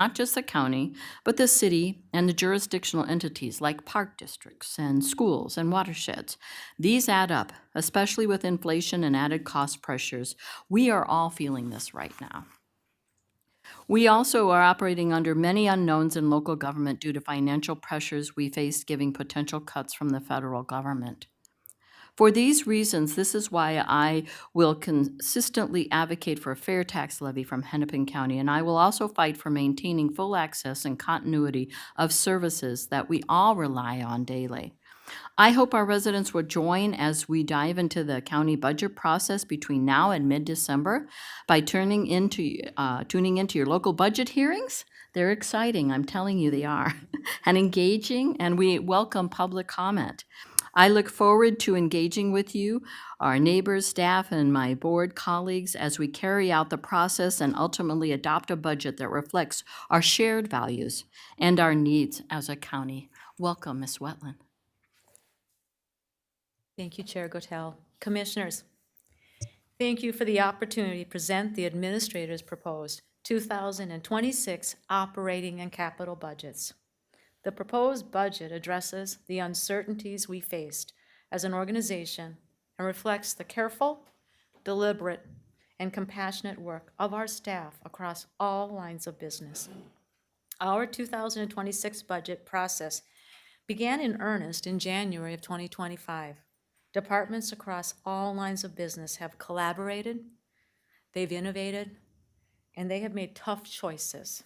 not just the county, but the city and the jurisdictional entities like park districts and schools and watersheds. These add up, especially with inflation and added cost pressures. We are all feeling this right now. We also are operating under many unknowns in local government due to financial pressures we face giving potential cuts from the federal government. For these reasons, this is why I will consistently advocate for a fair tax levy from Hennepin County, and I will also fight for maintaining full access and continuity of services that we all rely on daily. I hope our residents will join as we dive into the county budget process between now and mid-December by tuning into your local budget hearings. They're exciting, I'm telling you they are, and engaging, and we welcome public comment. I look forward to engaging with you, our neighbors, staff, and my board colleagues as we carry out the process and ultimately adopt a budget that reflects our shared values and our needs as a county. Welcome, Ms. Wetland. Thank you, Chair Gotell. Commissioners, thank you for the opportunity to present the Administrator's proposed 2026 operating and capital budgets. The proposed budget addresses the uncertainties we faced as an organization and reflects the careful, deliberate, and compassionate work of our staff across all lines of business. Our 2026 budget process began in earnest in January of 2025. Departments across all lines of business have collaborated, they've innovated, and they have made tough choices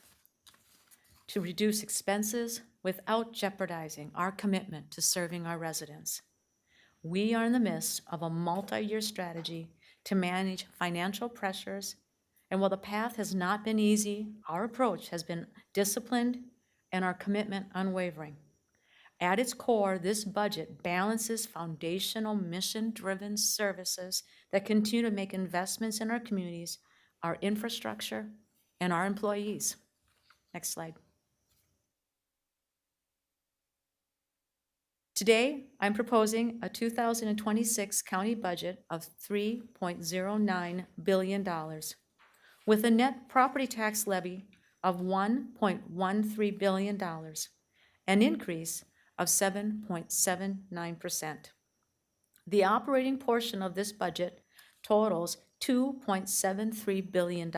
to reduce expenses without jeopardizing our commitment to serving our residents. We are in the midst of a multi-year strategy to manage financial pressures, and while the path has not been easy, our approach has been disciplined and our commitment unwavering. At its core, this budget balances foundational mission-driven services that continue to make investments in our communities, our infrastructure, and our employees. Next slide. Today, I'm proposing a 2026 county budget of $3.09 billion with a net property tax levy of $1.13 billion, an increase of 7.79%. The operating portion of this budget totals $2.73 billion,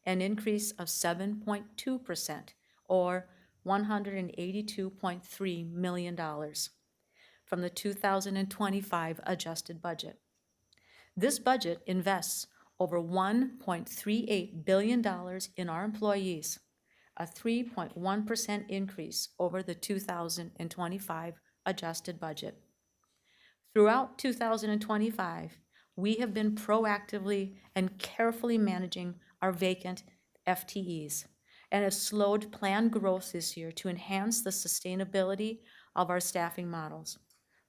an increase of 7.2%, or $182.3 million from the 2025 adjusted budget. This budget invests over $1.38 billion in our employees, a 3.1% increase over the 2025 adjusted budget. Throughout 2025, we have been proactively and carefully managing our vacant FTEs and have slowed planned growth this year to enhance the sustainability of our staffing models.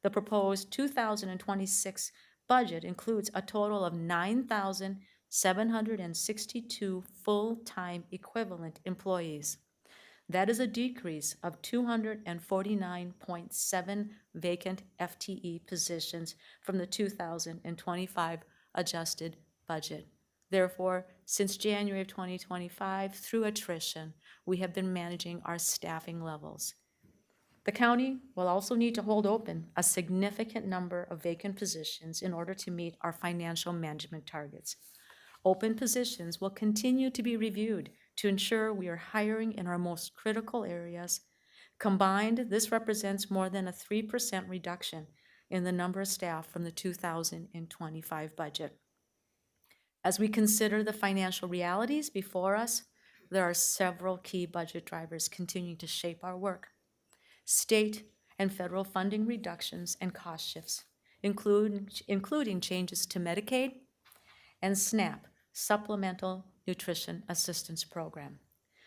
The proposed 2026 budget includes a total of 9,762 full-time equivalent employees. That is a decrease of 249.7 vacant FTE positions from the 2025 adjusted budget. Therefore, since January of 2025, through attrition, we have been managing our staffing levels. The county will also need to hold open a significant number of vacant positions in order to meet our financial management targets. Open positions will continue to be reviewed to ensure we are hiring in our most critical areas. Combined, this represents more than a 3% reduction in the number of staff from the 2025 budget. As we consider the financial realities before us, there are several key budget drivers continuing to shape our work. State and federal funding reductions and cost shifts, including changes to Medicaid and SNAP, Supplemental Nutrition Assistance Program.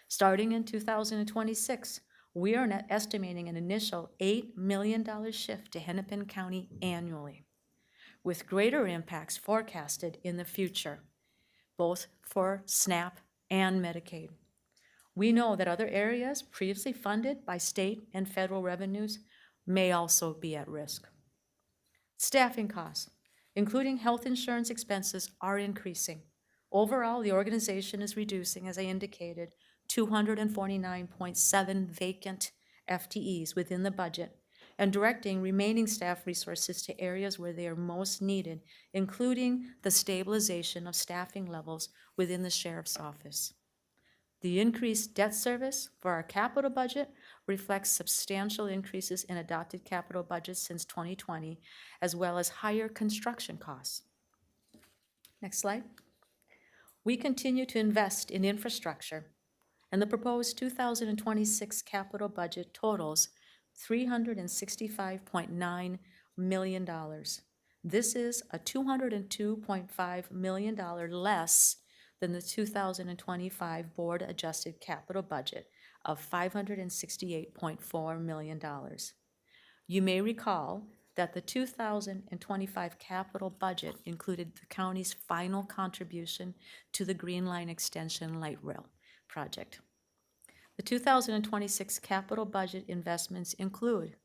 Starting in 2026, we are estimating an initial $8 million shift to Hennepin County annually, with greater impacts forecasted in the future, both for SNAP and Medicaid. We know that other areas previously funded by state and federal revenues may also be at risk. Staffing costs, including health insurance expenses, are increasing. Overall, the organization is reducing, as I indicated, 249.7 vacant FTEs within the budget, and directing remaining staff resources to areas where they are most needed, including the stabilization of staffing levels within the sheriff's office. The increased debt service for our capital budget reflects substantial increases in adopted capital budgets since 2020, as well as higher construction costs. Next slide. We continue to invest in infrastructure, and the proposed 2026 capital budget totals $365.9 million. This is a $202.5 million less than the 2025 board-adjusted capital budget of $568.4 million. You may recall that the 2025 capital budget included the county's final contribution to the Green Line Extension Light Rail project. The 2026 capital budget investments include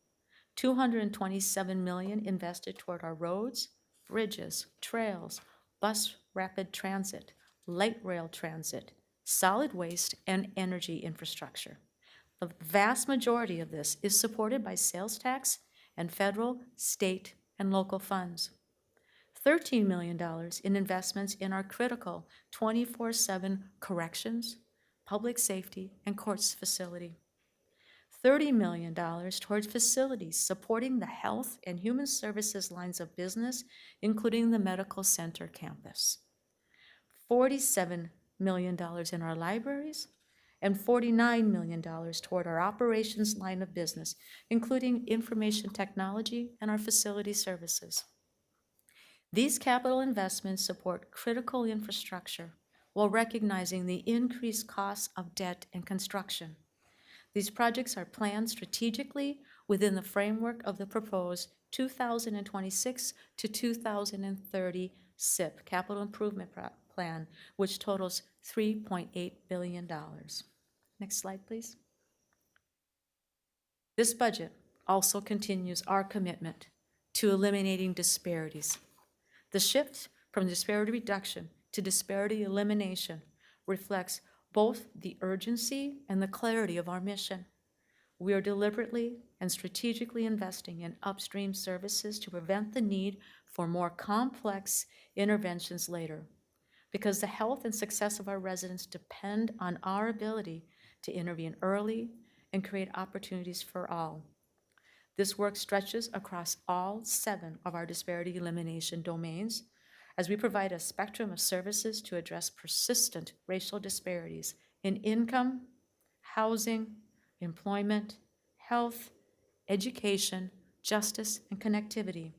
$227 million invested toward our roads, bridges, trails, bus rapid transit, light rail transit, solid waste, and energy infrastructure. The vast majority of this is supported by sales tax and federal, state, and local funds. $13 million in investments in our critical 24/7 corrections, public safety, and courts facility. $30 million towards facilities supporting the health and human services lines of business, including the medical center campus. $47 million in our libraries, and $49 million toward our operations line of business, including information technology and our facility services. These capital investments support critical infrastructure while recognizing the increased costs of debt and construction. These projects are planned strategically within the framework of the proposed 2026 to 2030 SIP, Capital Improvement Plan, which totals $3.8 billion. Next slide, please. This budget also continues our commitment to eliminating disparities. The shift from disparity reduction to disparity elimination reflects both the urgency and the clarity of our mission. We are deliberately and strategically investing in upstream services to prevent the need for more complex interventions later, because the health and success of our residents depend on our ability to intervene early and create opportunities for all. This work stretches across all 7 of our disparity elimination domains as we provide a spectrum of services to address persistent racial disparities in income, housing, employment, health, education, justice, and connectivity.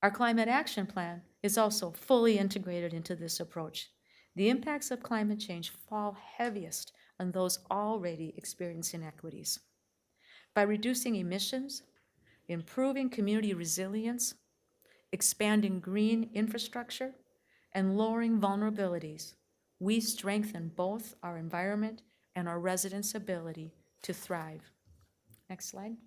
Our climate action plan is also fully integrated into this approach. The impacts of climate change fall heaviest on those already experiencing inequities. By reducing emissions, improving community resilience, expanding green infrastructure, and lowering vulnerabilities, we strengthen both our environment and our residents' ability to thrive. Next slide.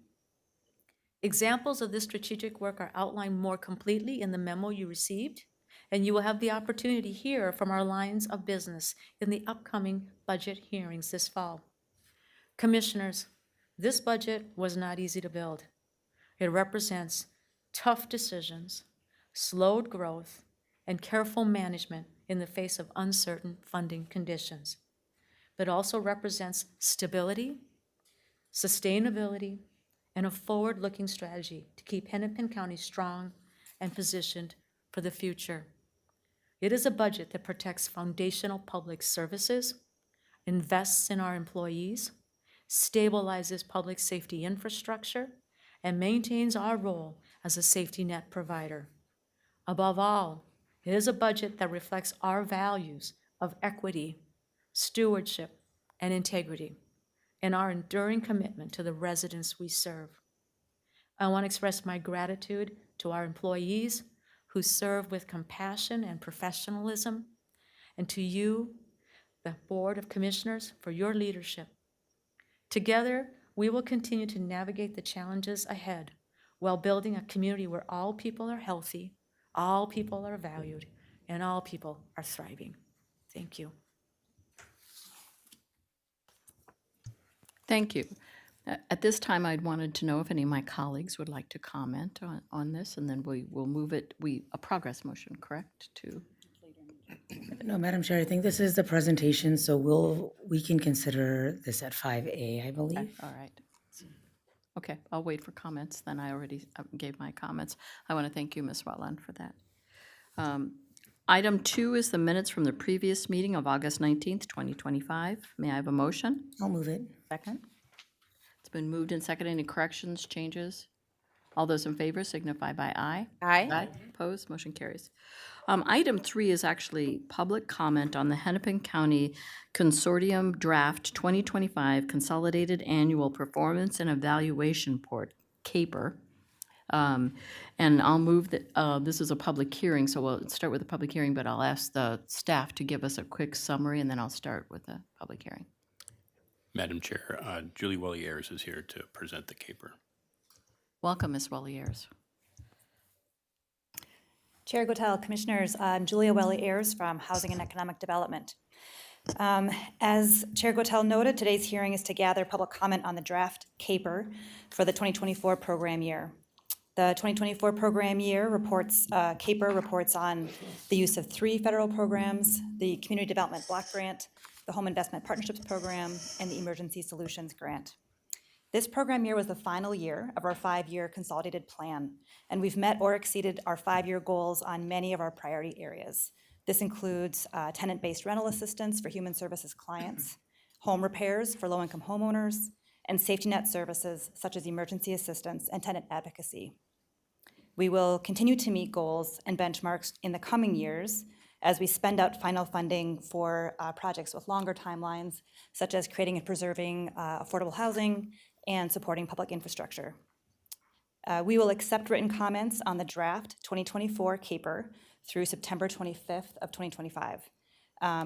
Examples of this strategic work are outlined more completely in the memo you received, and you will have the opportunity to hear from our lines of business in the upcoming budget hearings this fall. Commissioners, this budget was not easy to build. It represents tough decisions, slowed growth, and careful management in the face of uncertain funding conditions, but also represents stability, sustainability, and a forward-looking strategy to keep Hennepin County strong and positioned for the future. It is a budget that protects foundational public services, invests in our employees, stabilizes public safety infrastructure, and maintains our role as a safety net provider. Above all, it is a budget that reflects our values of equity, stewardship, and integrity, and our enduring commitment to the residents we serve. I want to express my gratitude to our employees who serve with compassion and professionalism, and to you, the Board of Commissioners, for your leadership. Together, we will continue to navigate the challenges ahead while building a community where all people are healthy, all people are valued, and all people are thriving. Thank you. Thank you. At this time, I'd wanted to know if any of my colleagues would like to comment on this, and then we will move it, a progress motion, correct, to? No, Madam Chair, I think this is the presentation, so we can consider this at 5A, I believe. All right. Okay, I'll wait for comments, then I already gave my comments. I want to thank you, Ms. Wetland, for that. Item 2 is the minutes from the previous meeting of August 19th, 2025. May I have a motion? I'll move it. Second. It's been moved and seconded. Any corrections, changes? All those in favor signify by aye. Aye. Opposed, motion carries. Item 3 is actually public comment on the Hennepin County Consortium Draft 2025 Consolidated Annual Performance and Evaluation Report, CAPER. And I'll move that, this is a public hearing, so we'll start with the public hearing, but I'll ask the staff to give us a quick summary, and then I'll start with the public hearing. Madam Chair, Julie Welliers is here to present the CAPER. Welcome, Ms. Welliers. Chair Gotel, Commissioners, I'm Julia Welly-Ayers from Housing and Economic Development. As Chair Gotel noted, today's hearing is to gather public comment on the draft CAPER for the 2024 program year. The 2024 program year reports, CAPER reports on the use of 3 federal programs, the Community Development Block Grant, the Home Investment Partnerships Program, and the Emergency Solutions Grant. This program year was the final year of our 5-year consolidated plan, and we've met or exceeded our 5-year goals on many of our priority areas. This includes tenant-based rental assistance for human services clients, home repairs for low-income homeowners, and safety net services such as emergency assistance and tenant advocacy. We will continue to meet goals and benchmarks in the coming years as we spend out final funding for projects with longer timelines, such as creating and preserving affordable housing and supporting public infrastructure. We will accept written comments on the draft 2024 CAPER through September 25th of 2025.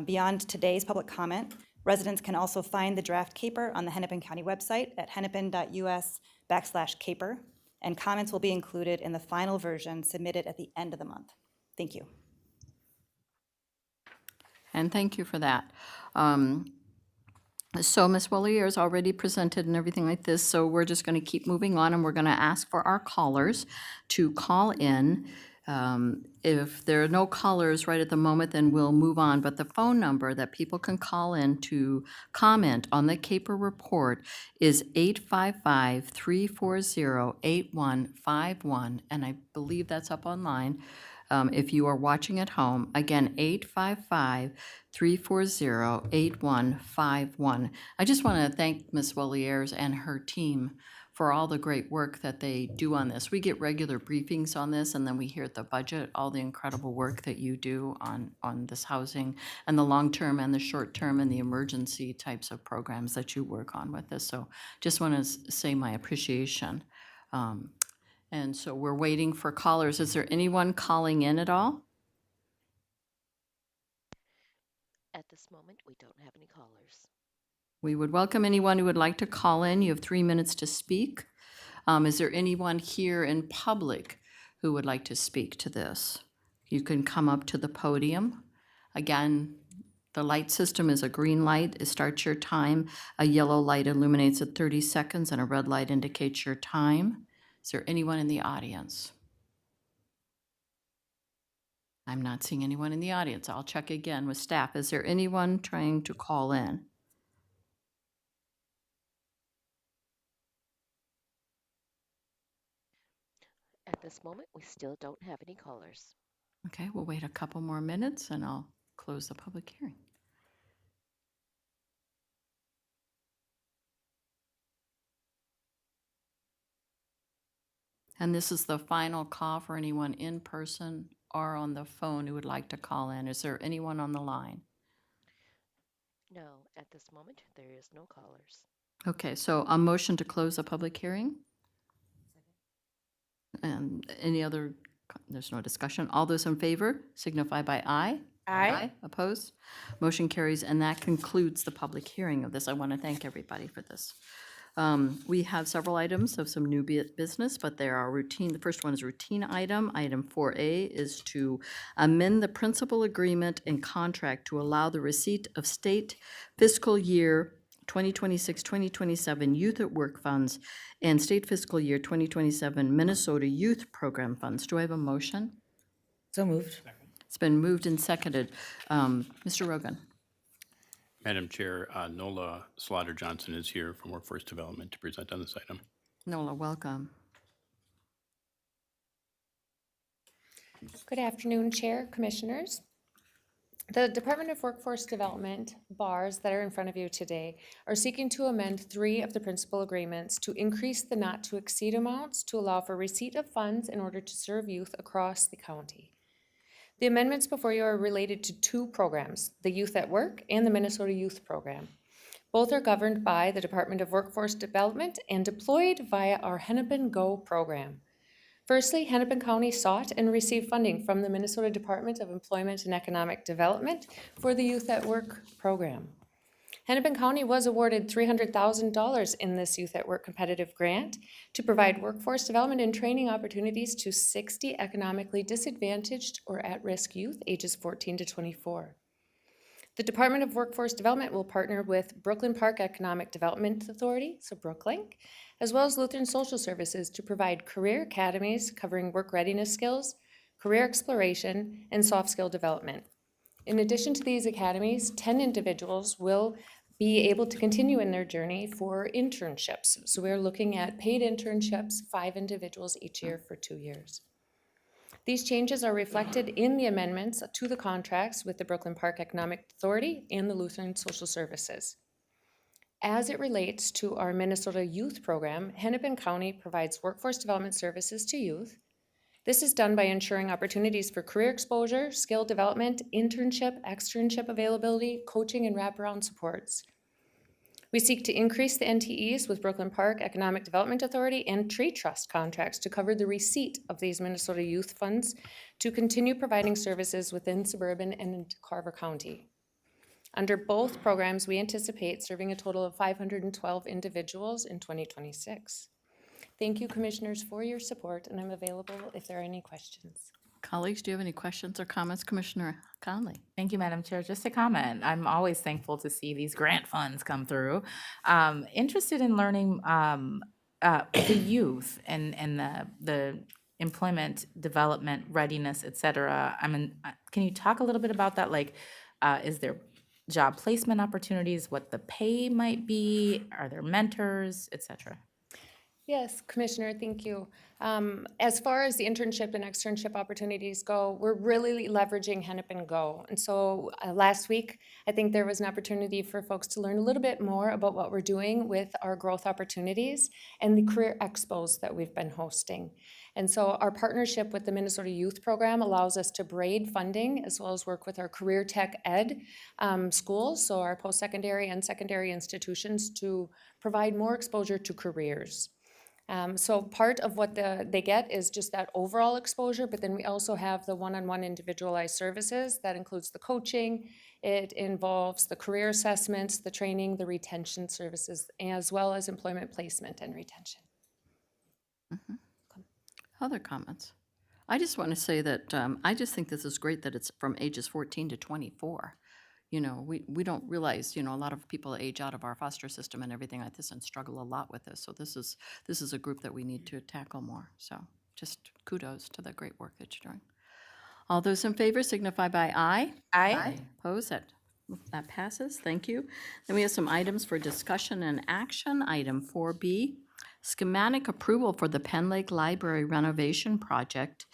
Beyond today's public comment, residents can also find the draft CAPER on the Hennepin County website at hennepin.us/CAPER, and comments will be included in the final version submitted at the end of the month. Thank you. And thank you for that. So Ms. Welliers already presented and everything like this, so we're just going to keep moving on, and we're going to ask for our callers to call in. If there are no callers right at the moment, then we'll move on. But the phone number that people can call in to comment on the CAPER report is 855-340-8151, and I believe that's up online. If you are watching at home, again, 855-340-8151. I just want to thank Ms. Welliers and her team for all the great work that they do on this. We get regular briefings on this, and then we hear at the budget all the incredible work that you do on this housing and the long-term and the short-term and the emergency types of programs that you work on with this. So just want to say my appreciation. And so we're waiting for callers. Is there anyone calling in at all? At this moment, we don't have any callers. We would welcome anyone who would like to call in. You have 3 minutes to speak. Is there anyone here in public who would like to speak to this? You can come up to the podium. Again, the light system is a green light. It starts your time. A yellow light illuminates at 30 seconds, and a red light indicates your time. Is there anyone in the audience? I'm not seeing anyone in the audience. I'll check again with staff. Is there anyone trying to call in? At this moment, we still don't have any callers. Okay, we'll wait a couple more minutes and I'll close the public hearing. And this is the final call for anyone in person or on the phone who would like to call in. Is there anyone on the line? No, at this moment, there is no callers. Okay, so a motion to close the public hearing? And any other, there's no discussion. All those in favor signify by aye. Aye. Opposed? Motion carries, and that concludes the public hearing of this. I want to thank everybody for this. We have several items of some new business, but there are routine. The first one is routine item. Item 4A is to amend the principal agreement and contract to allow the receipt of state fiscal year 2026-2027 Youth at Work Funds and State Fiscal Year 2027 Minnesota Youth Program Funds. Do I have a motion? So moved. It's been moved and seconded. Mr. Rogan? Madam Chair, Nola Slaughter Johnson is here from Workforce Development to present on this item. Nola, welcome. Good afternoon, Chair, Commissioners. The Department of Workforce Development bars that are in front of you today are seeking to amend 3 of the principal agreements to increase the not-to-exceed amounts to allow for receipt of funds in order to serve youth across the county. The amendments before you are related to 2 programs, the Youth at Work and the Minnesota Youth Program. Both are governed by the Department of Workforce Development and deployed via our Hennepin Go program. Firstly, Hennepin County sought and received funding from the Minnesota Department of Employment and Economic Development for the Youth at Work program. Hennepin County was awarded $300,000 in this Youth at Work competitive grant to provide workforce development and training opportunities to 60 economically disadvantaged or at-risk youth ages 14 to 24. The Department of Workforce Development will partner with Brooklyn Park Economic Development Authority, so Brooklink, as well as Lutheran Social Services to provide career academies covering work readiness skills, career exploration, and soft skill development. In addition to these academies, 10 individuals will be able to continue in their journey for internships. So we're looking at paid internships, 5 individuals each year for 2 years. These changes are reflected in the amendments to the contracts with the Brooklyn Park Economic Authority and the Lutheran Social Services. As it relates to our Minnesota Youth Program, Hennepin County provides workforce development services to youth. This is done by ensuring opportunities for career exposure, skill development, internship, externship availability, coaching, and wraparound supports. We seek to increase the NTEs with Brooklyn Park Economic Development Authority and Tree Trust contracts to cover the receipt of these Minnesota Youth Funds to continue providing services within suburban and Carver County. Under both programs, we anticipate serving a total of 512 individuals in 2026. Thank you, Commissioners, for your support, and I'm available if there are any questions. Colleagues, do you have any questions or comments? Commissioner Conley? Thank you, Madam Chair. Just a comment. I'm always thankful to see these grant funds come through. Interested in learning the youth and the employment development readiness, et cetera. Can you talk a little bit about that? Like, is there job placement opportunities? What the pay might be? Are there mentors, et cetera? Yes, Commissioner, thank you. As far as the internship and externship opportunities go, we're really leveraging Hennepin Go. And so last week, I think there was an opportunity for folks to learn a little bit more about what we're doing with our growth opportunities and the career expos that we've been hosting. And so our partnership with the Minnesota Youth Program allows us to braid funding as well as work with our career tech ed schools, so our post-secondary and secondary institutions, to provide more exposure to careers. So part of what they get is just that overall exposure, but then we also have the one-on-one individualized services. That includes the coaching, it involves the career assessments, the training, the retention services, as well as employment placement and retention. Other comments? I just want to say that I just think this is great that it's from ages 14 to 24. You know, we don't realize, you know, a lot of people age out of our foster system and everything like this and struggle a lot with this. So this is a group that we need to tackle more. So just kudos to the great work that you're doing. All those in favor signify by aye. Aye. Opposed? That passes. Thank you. Then we have some items for discussion and action. Item 4B, schematic approval for the Penn Lake Library renovation project.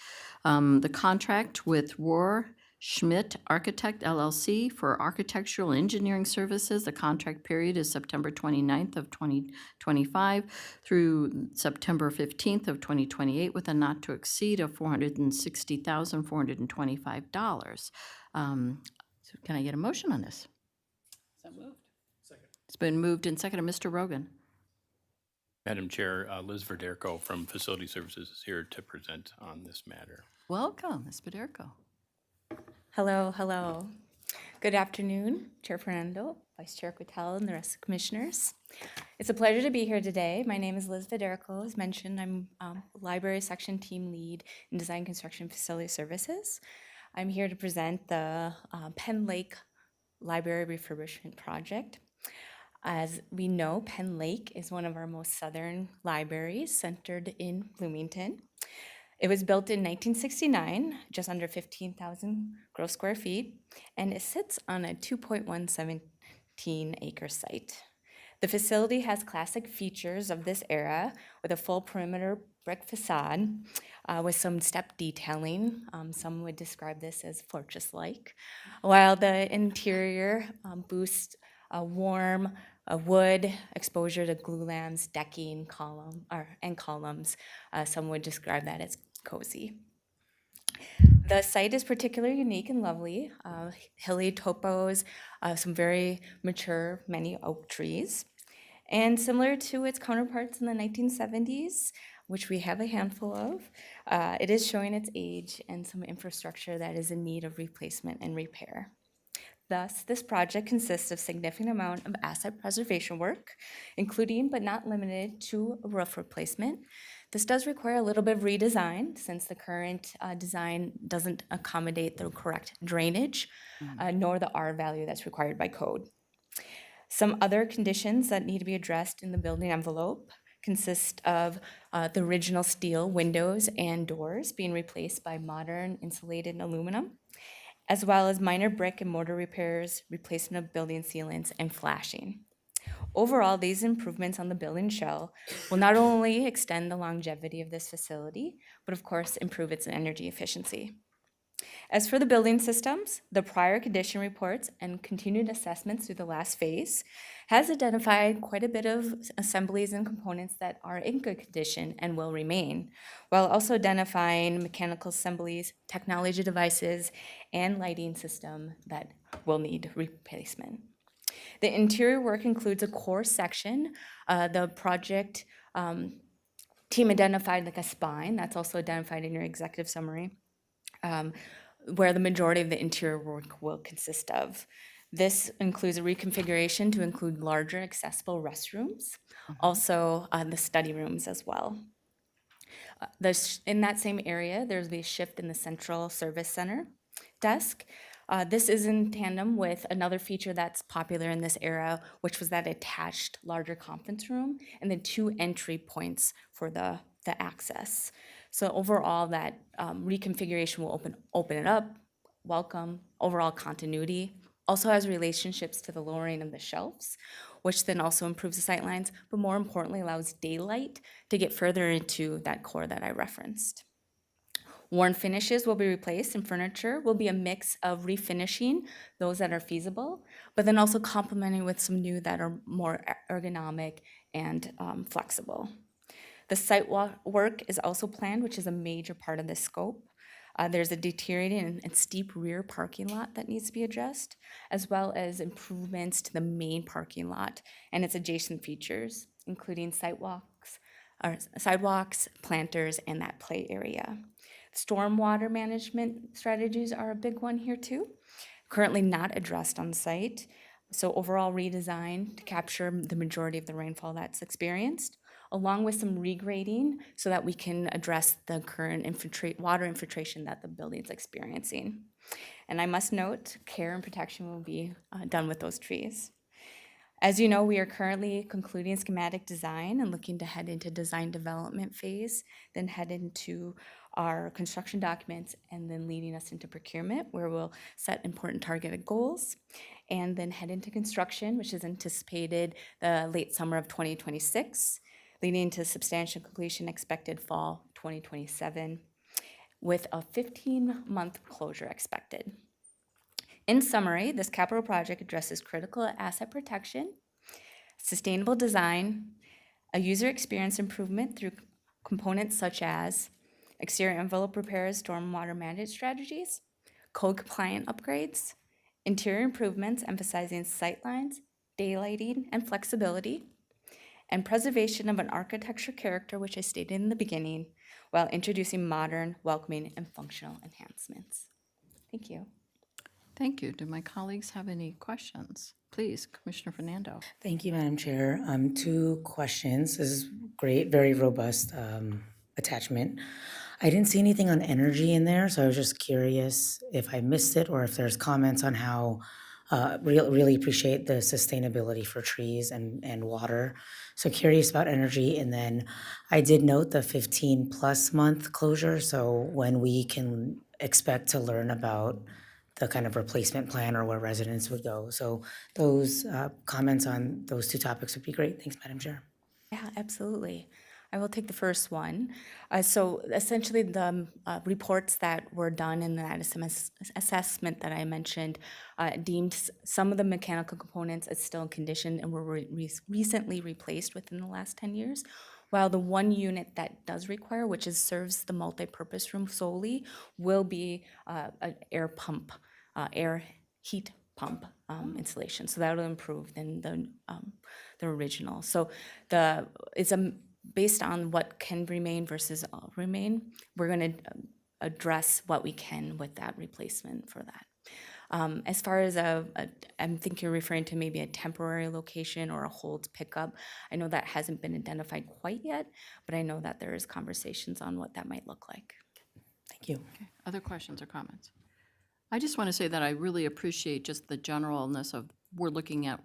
The contract with Rohr Schmidt Architect LLC for architectural engineering services. The contract period is September 29th of 2025 through September 15th of 2028 with a not to exceed of $460,425. So can I get a motion on this? So moved. Second. It's been moved and seconded. Mr. Rogan? Madam Chair, Liz Verderko from Facility Services is here to present on this matter. Welcome, Ms. Baderko. Hello, hello. Good afternoon, Chair Fernando, Vice Chair Quatel, and the rest of the commissioners. It's a pleasure to be here today. My name is Liz Vaderko. As mentioned, I'm Library Section Team Lead in Design Construction Facility Services. I'm here to present the Penn Lake Library Refurbishment Project. As we know, Penn Lake is one of our most southern libraries centered in Bloomington. It was built in 1969, just under 15,000 gross square feet, and it sits on a 2.117 acre site. The facility has classic features of this era with a full perimeter brick facade with some step detailing. Some would describe this as fortress-like, while the interior boosts a warm wood exposure to glulam's decking and columns. Some would describe that as cozy. The site is particularly unique and lovely. Hilly topos, some very mature, many oak trees. And similar to its counterparts in the 1970s, which we have a handful of, it is showing its age and some infrastructure that is in need of replacement and repair. Thus, this project consists of significant amount of asset preservation work, including but not limited to a roof replacement. This does require a little bit of redesign since the current design doesn't accommodate the correct drainage, nor the R value that's required by code. Some other conditions that need to be addressed in the building envelope consist of the original steel windows and doors being replaced by modern insulated aluminum, as well as minor brick and mortar repairs, replacement of building sealants, and flashing. Overall, these improvements on the building shell will not only extend the longevity of this facility, but of course improve its energy efficiency. As for the building systems, the prior condition reports and continued assessments through the last phase has identified quite a bit of assemblies and components that are in good condition and will remain, while also identifying mechanical assemblies, technology devices, and lighting system that will need replacement. The interior work includes a core section. The project team identified like a spine, that's also identified in your executive summary, where the majority of the interior work will consist of. This includes a reconfiguration to include larger accessible restrooms, also the study rooms as well. In that same area, there's the shift in the central service center desk. This is in tandem with another feature that's popular in this era, which was that attached larger conference room and then 2 entry points for the access. So overall, that reconfiguration will open it up, welcome, overall continuity, also has relationships to the lowering of the shelves, which then also improves the sight lines, but more importantly allows daylight to get further into that core that I referenced. Worn finishes will be replaced and furniture will be a mix of refinishing those that are feasible, but then also complementing with some new that are more ergonomic and flexible. The site work is also planned, which is a major part of this scope. There's a deteriorating and steep rear parking lot that needs to be addressed, as well as improvements to the main parking lot and its adjacent features, including sidewalks, planters, and that play area. Stormwater management strategies are a big one here too, currently not addressed on site. So overall redesign to capture the majority of the rainfall that's experienced, along with some regrading so that we can address the current water infiltration that the building's experiencing. And I must note, care and protection will be done with those trees. As you know, we are currently concluding schematic design and looking to head into design development phase, then head into our construction documents, and then leading us into procurement, where we'll set important targeted goals, and then head into construction, which is anticipated the late summer of 2026, leading to substantial completion expected fall 2027, with a 15-month closure expected. In summary, this capital project addresses critical asset protection, sustainable design, a user experience improvement through components such as exterior envelope repairs, stormwater management strategies, code-compliant upgrades, interior improvements emphasizing sightlines, daylighting, and flexibility, and preservation of an architecture character, which I stated in the beginning, while introducing modern, welcoming, and functional enhancements. Thank you. Thank you. Do my colleagues have any questions? Please, Commissioner Fernando. Thank you, Madam Chair. 2 questions. This is great, very robust attachment. I didn't see anything on energy in there, so I was just curious if I missed it or if there's comments on how Really appreciate the sustainability for trees and water. So curious about energy. And then I did note the 15+ month closure. So when we can expect to learn about the kind of replacement plan or where residents would go. So those comments on those two topics would be great. Thanks, Madam Chair. Yeah, absolutely. I will take the first one. So essentially, the reports that were done in that assessment that I mentioned deemed some of the mechanical components as still in condition and were recently replaced within the last 10 years, while the one unit that does require, which serves the multi-purpose room solely, will be an air pump, air heat pump installation. So that'll improve than the original. So it's based on what can remain versus remain. We're going to address what we can with that replacement for that. As far as I think you're referring to maybe a temporary location or a hold pickup. I know that hasn't been identified quite yet, but I know that there is conversations on what that might look like. Thank you. Okay. Other questions or comments? I just want to say that I really appreciate just the generalness of, we're looking at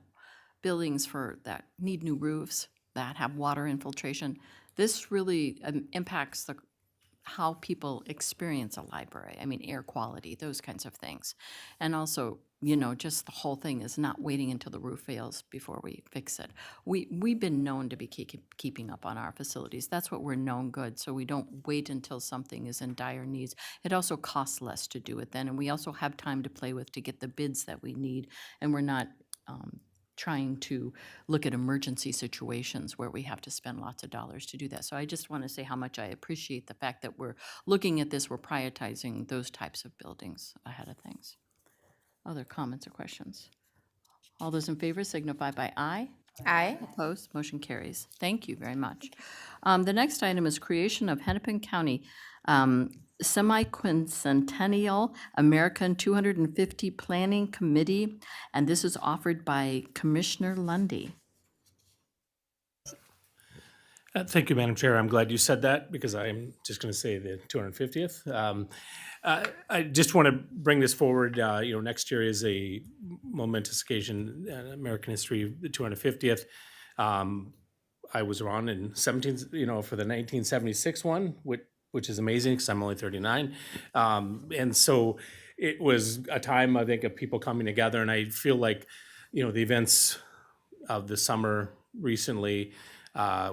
buildings that need new roofs, that have water infiltration. This really impacts how people experience a library. I mean, air quality, those kinds of things. And also, just the whole thing is not waiting until the roof fails before we fix it. We've been known to be keeping up on our facilities. That's what we're known good, so we don't wait until something is in dire needs. It also costs less to do it then, and we also have time to play with to get the bids that we need, and we're not trying to look at emergency situations where we have to spend lots of dollars to do that. So I just want to say how much I appreciate the fact that we're looking at this, we're prioritizing those types of buildings ahead of things. Other comments or questions? All those in favor signify by aye. Aye. Opposed, motion carries. Thank you very much. The next item is creation of Hennepin County Semi-Quincentennial American 250 Planning Committee, and this is offered by Commissioner Lundy. Thank you, Madam Chair. I'm glad you said that because I'm just going to say the 250th. I just want to bring this forward. Next year is a momentous occasion in American history, the 250th. I was around in for the 1976 one, which is amazing because I'm only 39. And so it was a time, I think, of people coming together. And I feel like, the events of the summer recently,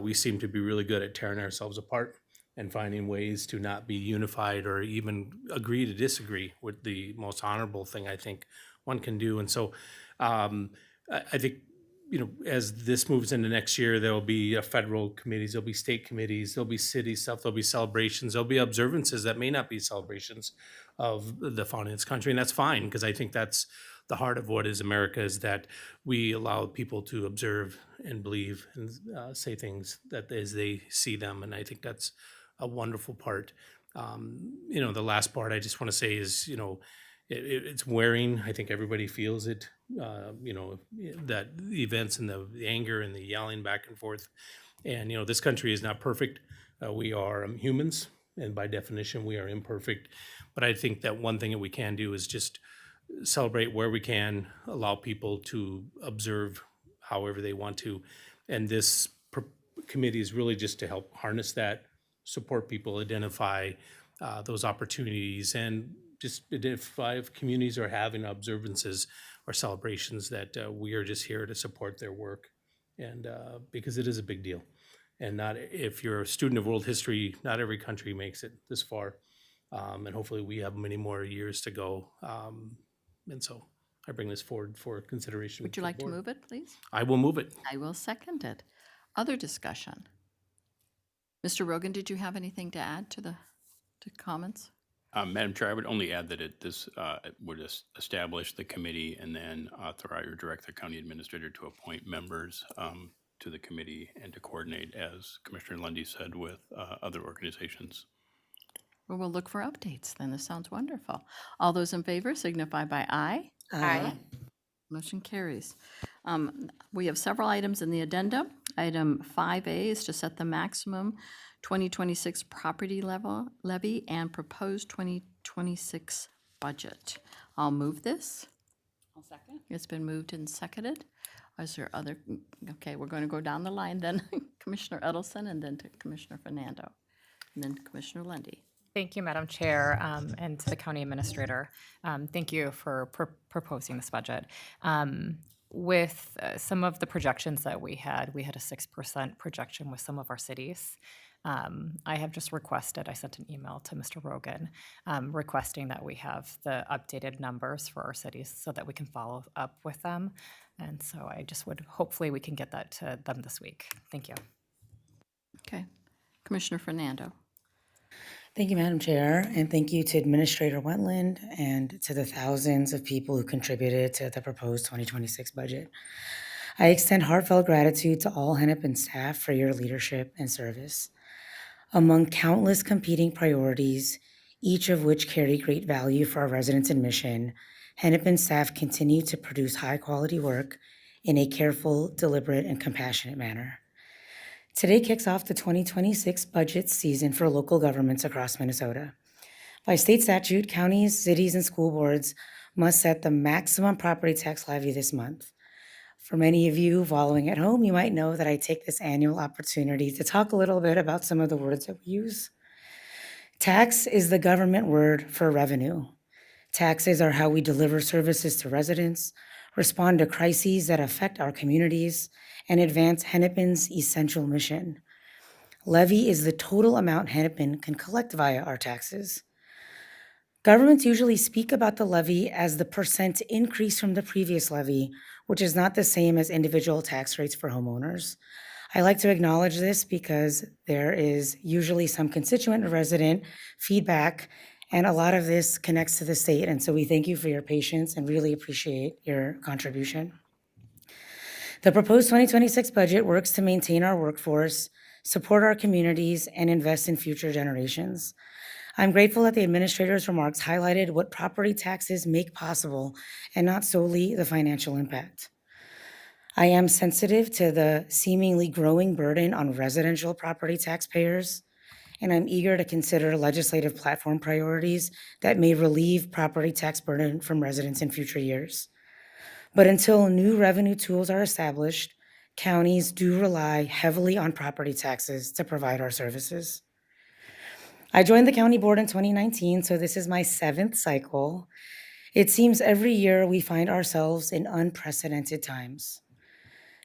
we seem to be really good at tearing ourselves apart and finding ways to not be unified or even agree to disagree with the most honorable thing I think one can do. And so I think, as this moves into next year, there'll be federal committees, there'll be state committees, there'll be city stuff, there'll be celebrations, there'll be observances that may not be celebrations of the founding of this country. And that's fine, because I think that's the heart of what is America, is that we allow people to observe and believe and say things that as they see them. And I think that's a wonderful part. The last part I just want to say is, it's wearing. I think everybody feels it, that the events and the anger and the yelling back and forth. And, this country is not perfect. We are humans, and by definition, we are imperfect. But I think that one thing that we can do is just celebrate where we can, allow people to observe however they want to. And this committee is really just to help harness that, support people, identify those opportunities, and just identify if communities are having observances or celebrations, that we are just here to support their work. And because it is a big deal. And if you're a student of world history, not every country makes it this far. And hopefully we have many more years to go. And so I bring this forward for consideration. Would you like to move it, please? I will move it. I will second it. Other discussion? Mr. Rogan, did you have anything to add to comments? Madam Chair, I would only add that it would establish the committee and then authorize or direct the county administrator to appoint members to the committee and to coordinate, as Commissioner Lundy said, with other organizations. Well, we'll look for updates then. This sounds wonderful. All those in favor signify by aye. Aye. Motion carries. We have several items in the addenda. Item 5A is to set the maximum 2026 property levy and proposed 2026 budget. I'll move this. It's been moved and seconded. Is there other, okay, we're going to go down the line then. Commissioner Edelson and then to Commissioner Fernando, and then Commissioner Lundy. Thank you, Madam Chair, and to the County Administrator. Thank you for proposing this budget. With some of the projections that we had a 6% projection with some of our cities. I have just requested, I sent an email to Mr. Rogan requesting that we have the updated numbers for our cities so that we can follow up with them. And so I just would, hopefully we can get that to them this week. Thank you. Okay. Commissioner Fernando. Thank you, Madam Chair, and thank you to Administrator Wetland and to the thousands of people who contributed to the proposed 2026 budget. I extend heartfelt gratitude to all Hennepin staff for your leadership and service. Among countless competing priorities, each of which carry great value for our residents and mission, Hennepin staff continue to produce high-quality work in a careful, deliberate, and compassionate manner. Today kicks off the 2026 budget season for local governments across Minnesota. By state statute, counties, cities, and school boards must set the maximum property tax levy this month. For many of you following at home, you might know that I take this annual opportunity to talk a little bit about some of the words that we use. Tax is the government word for revenue. Taxes are how we deliver services to residents, respond to crises that affect our communities, and advance Hennepin's essential mission. Levy is the total amount Hennepin can collect via our taxes. Governments usually speak about the levy as the percent increase from the previous levy, which is not the same as individual tax rates for homeowners. I like to acknowledge this because there is usually some constituent or resident feedback, and a lot of this connects to the state, and so we thank you for your patience and really appreciate your contribution. The proposed 2026 budget works to maintain our workforce, support our communities, and invest in future generations. I'm grateful that the administrator's remarks highlighted what property taxes make possible and not solely the financial impact. I am sensitive to the seemingly growing burden on residential property taxpayers, and I'm eager to consider legislative platform priorities that may relieve property tax burden from residents in future years. But until new revenue tools are established, counties do rely heavily on property taxes to provide our services. I joined the county board in 2019, so this is my 7th cycle. It seems every year we find ourselves in unprecedented times.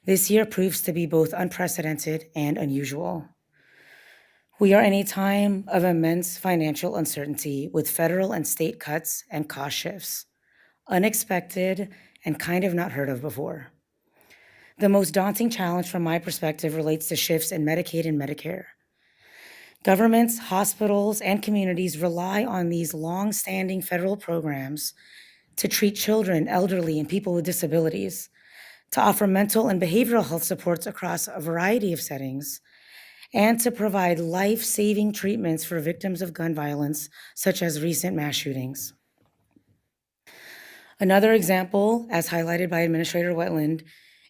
This year proves to be both unprecedented and unusual. We are in a time of immense financial uncertainty with federal and state cuts and cost shifts, unexpected and kind of not heard of before. The most daunting challenge from my perspective relates to shifts in Medicaid and Medicare. Governments, hospitals, and communities rely on these long-standing federal programs to treat children, elderly, and people with disabilities, to offer mental and behavioral health supports across a variety of settings, and to provide life-saving treatments for victims of gun violence, such as recent mass shootings. Another example, as highlighted by Administrator Wetland,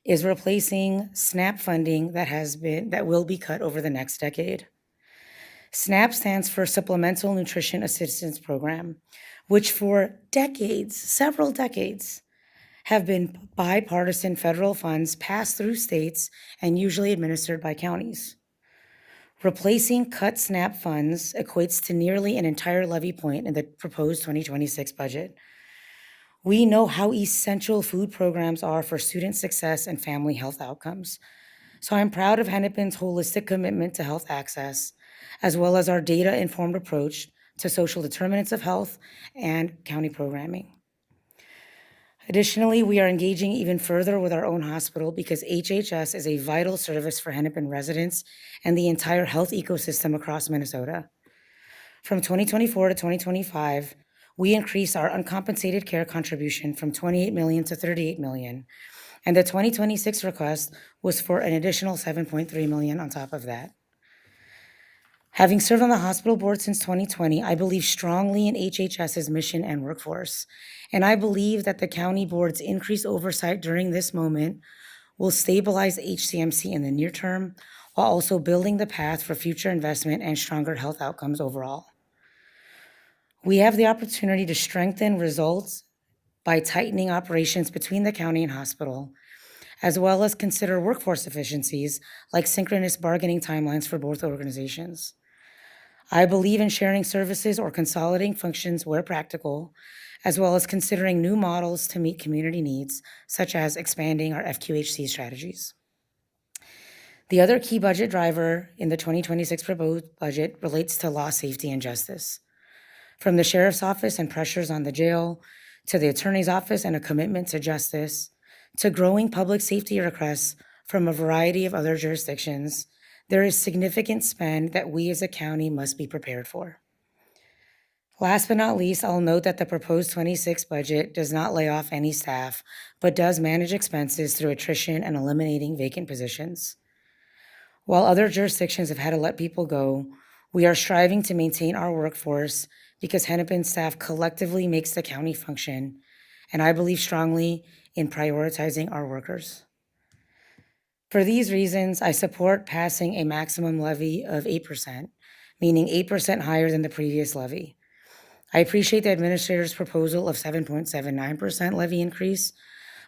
is replacing SNAP funding that will be cut over the next decade. SNAP stands for Supplemental Nutrition Assistance Program, which for decades, several decades, have been bipartisan federal funds passed through states and usually administered by counties. Replacing cut SNAP funds equates to nearly an entire levy point in the proposed 2026 budget. We know how essential food programs are for student success and family health outcomes. So I'm proud of Hennepin's holistic commitment to health access, as well as our data-informed approach to social determinants of health and county programming. Additionally, we are engaging even further with our own hospital because HHS is a vital service for Hennepin residents and the entire health ecosystem across Minnesota. From 2024 to 2025, we increased our uncompensated care contribution from $28 million to $38 million, and the 2026 request was for an additional $7.3 million on top of that. Having served on the hospital board since 2020, I believe strongly in HHS's mission and workforce, and I believe that the county board's increased oversight during this moment will stabilize HCMC in the near term, while also building the path for future investment and stronger health outcomes overall. We have the opportunity to strengthen results by tightening operations between the county and hospital, as well as consider workforce efficiencies like synchronous bargaining timelines for both organizations. I believe in sharing services or consolidating functions where practical, as well as considering new models to meet community needs, such as expanding our FQHC strategies. The other key budget driver in the 2026 proposed budget relates to law, safety, and justice. From the sheriff's office and pressures on the jail, to the attorney's office and a commitment to justice, to growing public safety requests from a variety of other jurisdictions, there is significant spend that we as a county must be prepared for. Last but not least, I'll note that the proposed 26 budget does not lay off any staff, but does manage expenses through attrition and eliminating vacant positions. While other jurisdictions have had to let people go, we are striving to maintain our workforce because Hennepin staff collectively makes the county function, and I believe strongly in prioritizing our workers. For these reasons, I support passing a maximum levy of 8%, meaning 8% higher than the previous levy. I appreciate the administrator's proposal of 7.79% levy increase,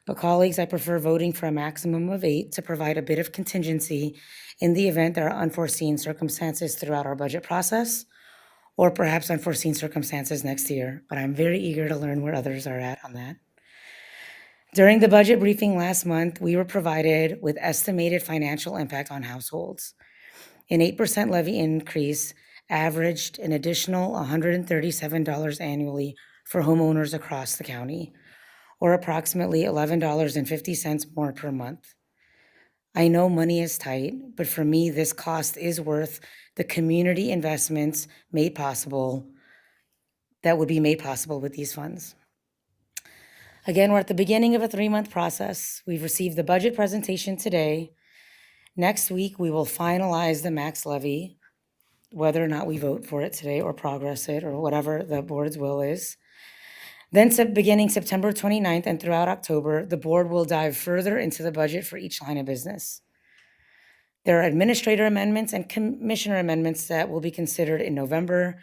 but colleagues, I prefer voting for a maximum of 8 to provide a bit of contingency in the event there are unforeseen circumstances throughout our budget process, or perhaps unforeseen circumstances next year, but I'm very eager to learn where others are at on that. During the budget briefing last month, we were provided with estimated financial impact on households. An 8% levy increase averaged an additional $137 annually for homeowners across the county, or approximately $11.50 more per month. I know money is tight, but for me, this cost is worth the community investments that would be made possible with these funds. Again, we're at the beginning of a 3-month process. We've received the budget presentation today. Next week, we will finalize the max levy, whether or not we vote for it today or progress it or whatever the board's will is. Then beginning September 29th and throughout October, the board will dive further into the budget for each line of business. There are administrator amendments and commissioner amendments that will be considered in November,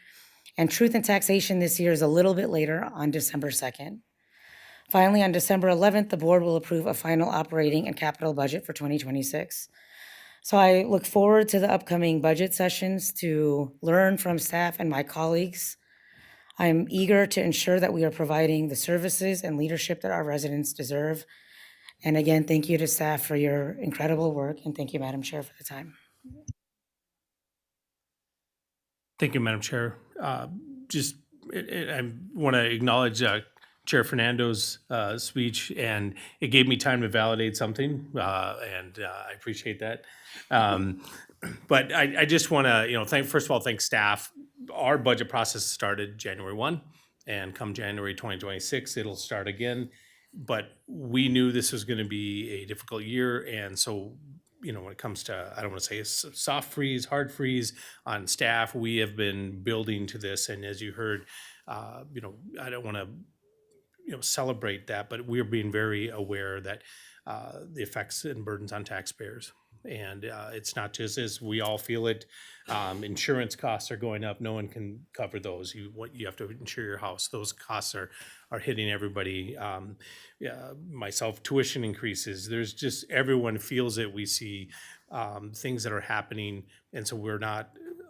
and truth and taxation this year is a little bit later on December 2nd. Finally, on December 11th, the board will approve a final operating and capital budget for 2026. So I look forward to the upcoming budget sessions to learn from staff and my colleagues. I'm eager to ensure that we are providing the services and leadership that our residents deserve. And again, thank you to staff for your incredible work, and thank you, Madam Chair, for the time. Thank you, Madam Chair. I want to acknowledge Chair Fernando's speech, and it gave me time to validate something, and I appreciate that. But I just want to, first of all, thank staff. Our budget process started January 1, and come January 2026, it'll start again. But we knew this was going to be a difficult year, and so, when it comes to, I don't want to say a soft freeze, hard freeze on staff, we have been building to this, and as you heard, I don't want to, celebrate that, but we're being very aware that the effects and burdens on taxpayers. And it's not just as we all feel it. Insurance costs are going up. No one can cover those. You have to insure your house. Those costs are hitting everybody. Myself, tuition increases. There's just, everyone feels it. We see things that are happening, and so we're not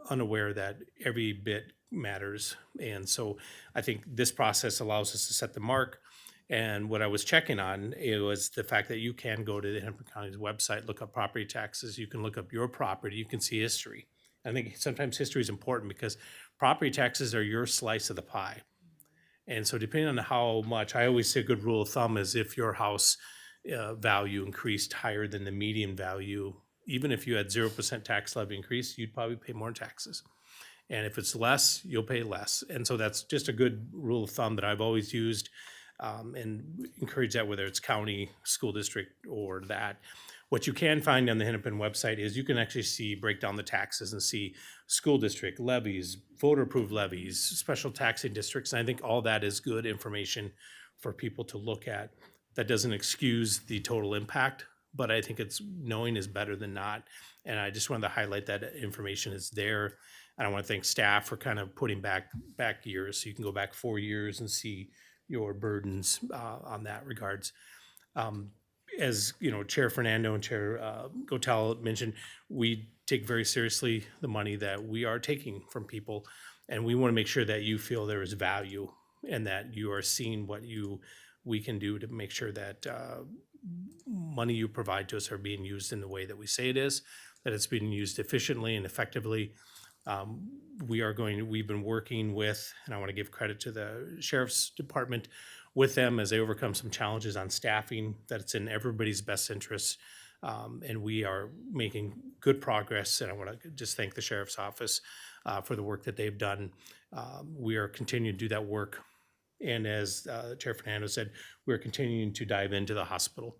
unaware that every bit matters. And so I think this process allows us to set the mark. And what I was checking on, it was the fact that you can go to the Hennepin County's website, look up property taxes, you can look up your property, you can see history. I think sometimes history is important because property taxes are your slice of the pie. And so depending on how much, I always say a good rule of thumb is if your house value increased higher than the median value, even if you had 0% tax levy increase, you'd probably pay more in taxes. And if it's less, you'll pay less. And so that's just a good rule of thumb that I've always used. And encourage that, whether it's county, school district, or that. What you can find on the Hennepin website is you can actually break down the taxes and see school district levies, voter-approved levies, special taxing districts. And I think all that is good information for people to look at. That doesn't excuse the total impact, but I think it's knowing is better than not. And I just wanted to highlight that information is there. And I want to thank staff for kind of putting back years. So you can go back 4 years and see your burdens on that regards. As you know, Chair Fernando and Chair Gotel mentioned, we take very seriously the money that we are taking from people, and we want to make sure that you feel there is value and that you are seeing what we can do to make sure that money you provide to us are being used in the way that we say it is, that it's being used efficiently and effectively. We've been working with, and I want to give credit to the Sheriff's Department, with them as they overcome some challenges on staffing, that it's in everybody's best interest. And we are making good progress, and I want to just thank the Sheriff's Office for the work that they've done. We are continuing to do that work. And as Chair Fernando said, we're continuing to dive into the hospital.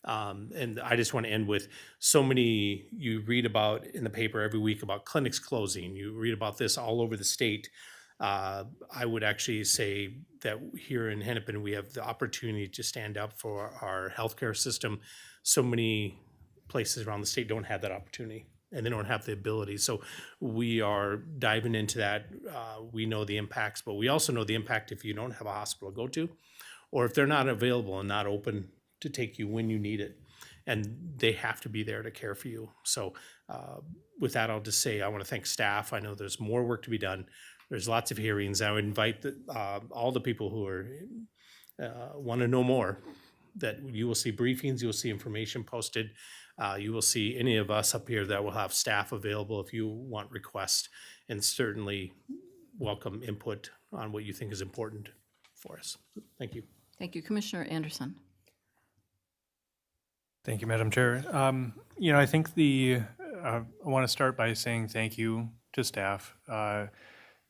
And I just want to end with so many, you read about in the paper every week about clinics closing. You read about this all over the state. I would actually say that here in Hennepin, we have the opportunity to stand up for our healthcare system. So many places around the state don't have that opportunity, and they don't have the ability. So we are diving into that. We know the impacts, but we also know the impact if you don't have a hospital to go to, or if they're not available and not open to take you when you need it. And they have to be there to care for you. So with that, I'll just say I want to thank staff. I know there's more work to be done. There's lots of hearings. I would invite all the people who are want to know more, that you will see briefings, you will see information posted. You will see any of us up here that will have staff available if you want requests, and certainly welcome input on what you think is important for us. Thank you. Thank you. Commissioner Anderson. Thank you, Madam Chair. I think I want to start by saying thank you to staff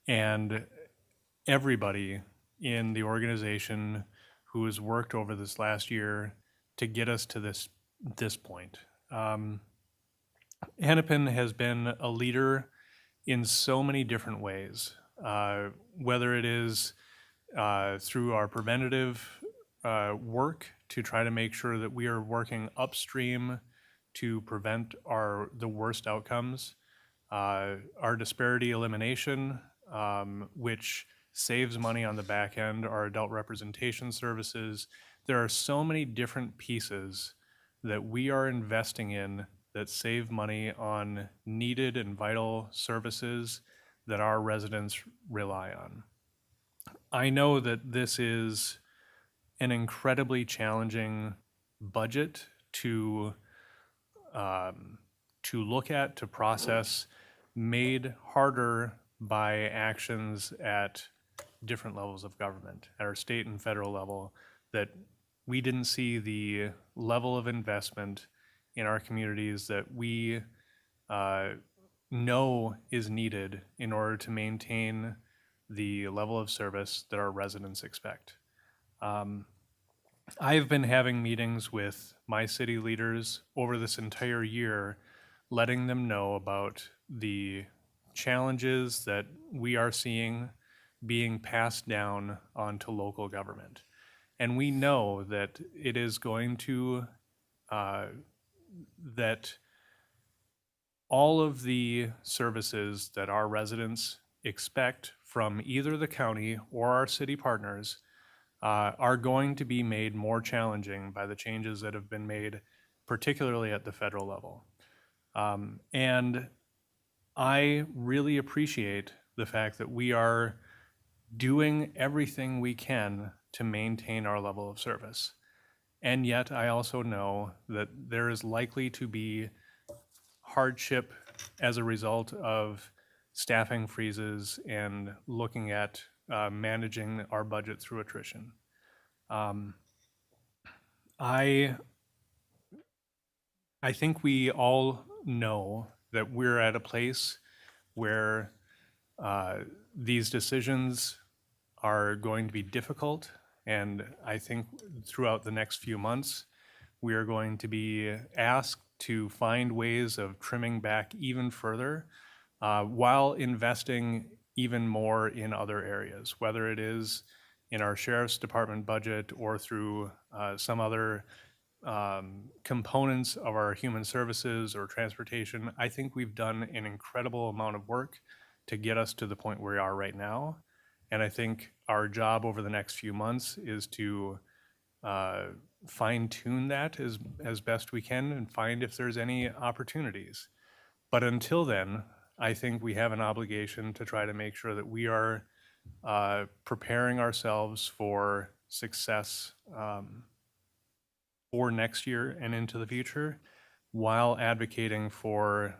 and everybody in the organization who has worked over this last year to get us to this point. Hennepin has been a leader in so many different ways, whether it is through our preventative work to try to make sure that we are working upstream to prevent the worst outcomes, our disparity elimination, which saves money on the back end, our adult representation services. There are so many different pieces that we are investing in that save money on needed and vital services that our residents rely on. I know that this is an incredibly challenging budget to look at, to process, made harder by actions at different levels of government, at our state and federal level, that we didn't see the level of investment in our communities that we know is needed in order to maintain the level of service that our residents expect. I've been having meetings with my city leaders over this entire year, letting them know about the challenges that we are seeing being passed down onto local government. And we know that it is going to, that all of the services that our residents expect from either the county or our city partners are going to be made more challenging by the changes that have been made, particularly at the federal level. And I really appreciate the fact that we are doing everything we can to maintain our level of service. And yet I also know that there is likely to be hardship as a result of staffing freezes and looking at managing our budget through attrition. I think we all know that we're at a place where these decisions are going to be difficult, and I think throughout the next few months, we are going to be asked to find ways of trimming back even further while investing even more in other areas, whether it is in our Sheriff's Department budget or through some other components of our human services or transportation. I think we've done an incredible amount of work to get us to the point where we are right now. And I think our job over the next few months is to fine tune that as best we can and find if there's any opportunities. But until then, I think we have an obligation to try to make sure that we are preparing ourselves for success for next year and into the future, while advocating for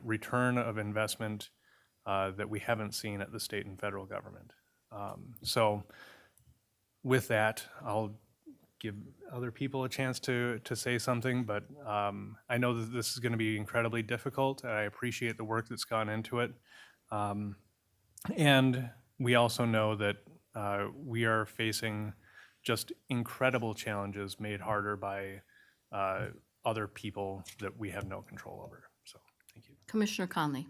return of investment that we haven't seen at the state and federal government. So with that, I'll give other people a chance to say something, but I know that this is going to be incredibly difficult. I appreciate the work that's gone into it. And we also know that we are facing just incredible challenges made harder by other people that we have no control over. So, thank you. Commissioner Conley.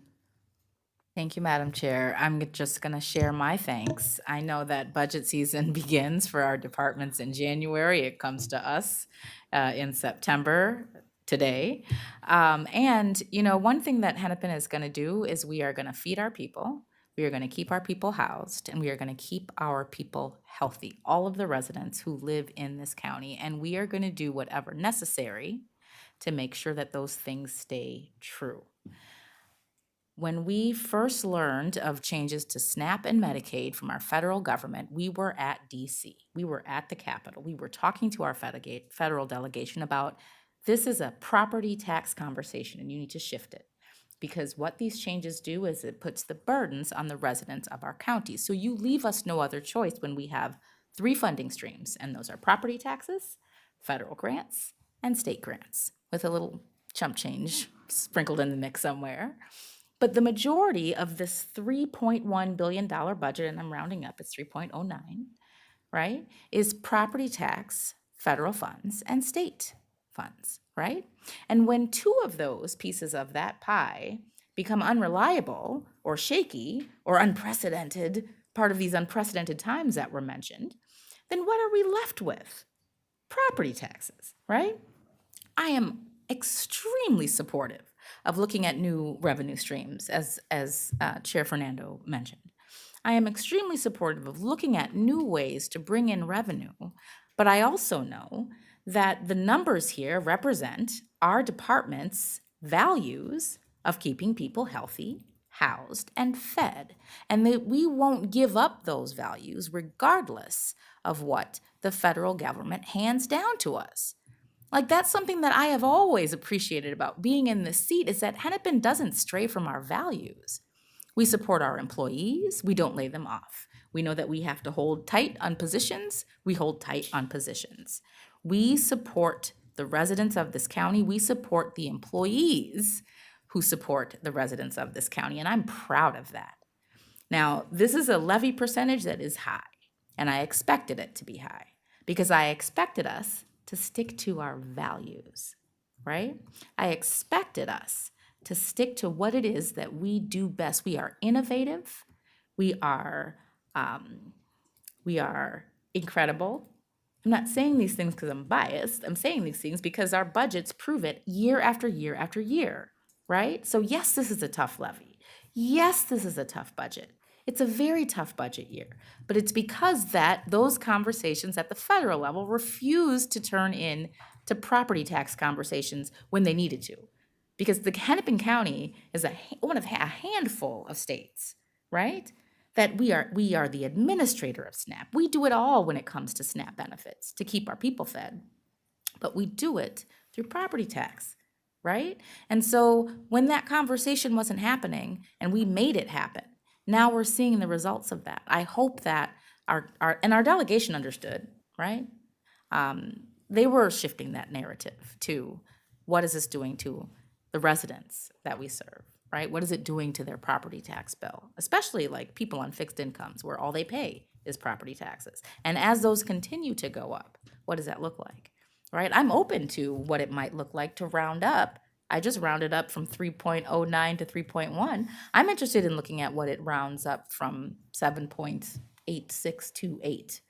Thank you, Madam Chair. I'm just going to share my thanks. I know that budget season begins for our departments in January. It comes to us in September, today. And, you know, one thing that Hennepin is going to do is we are going to feed our people. We are going to keep our people housed, and we are going to keep our people healthy, all of the residents who live in this county. And we are going to do whatever necessary to make sure that those things stay true. When we first learned of changes to SNAP and Medicaid from our federal government, we were at DC. We were at the Capitol. We were talking to our federal delegation about this is a property tax conversation and you need to shift it. Because what these changes do is it puts the burdens on the residents of our county. So you leave us no other choice when we have 3 funding streams, and those are property taxes, federal grants, and state grants, with a little chump change sprinkled in the mix somewhere. But the majority of this $3.1 billion budget, and I'm rounding up, it's 3.09, right, is property tax, federal funds, and state funds, right? And when 2 of those pieces of that pie become unreliable or shaky or unprecedented, part of these unprecedented times that were mentioned, then what are we left with? Property taxes, right? I am extremely supportive of looking at new revenue streams, as Chair Fernando mentioned. I am extremely supportive of looking at new ways to bring in revenue, but I also know that the numbers here represent our department's values of keeping people healthy, housed, and fed, and that we won't give up those values regardless of what the federal government hands down to us. Like, that's something that I have always appreciated about being in this seat, is that Hennepin doesn't stray from our values. We support our employees. We don't lay them off. We know that we have to hold tight on positions. We hold tight on positions. We support the residents of this county. We support the employees who support the residents of this county, and I'm proud of that. Now, this is a levy percentage that is high, and I expected it to be high because I expected us to stick to our values, right? I expected us to stick to what it is that we do best. We are innovative. We are incredible. I'm not saying these things because I'm biased. I'm saying these things because our budgets prove it year after year after year, right? So yes, this is a tough levy. Yes, this is a tough budget. It's a very tough budget year, but it's because that those conversations at the federal level refused to turn in to property tax conversations when they needed to. Because the Hennepin County is one of a handful of states, right? That we are the administrator of SNAP. We do it all when it comes to SNAP benefits to keep our people fed, but we do it through property tax, right? And so when that conversation wasn't happening and we made it happen, now we're seeing the results of that. I hope that our delegation understood, right? They were shifting that narrative to what is this doing to the residents that we serve, right? What is it doing to their property tax bill? Especially like people on fixed incomes where all they pay is property taxes. And as those continue to go up, what does that look like, right? I'm open to what it might look like to round up. I just rounded up from 3.09 to 3.1. I'm interested in looking at what it rounds up from 7.86 to 8.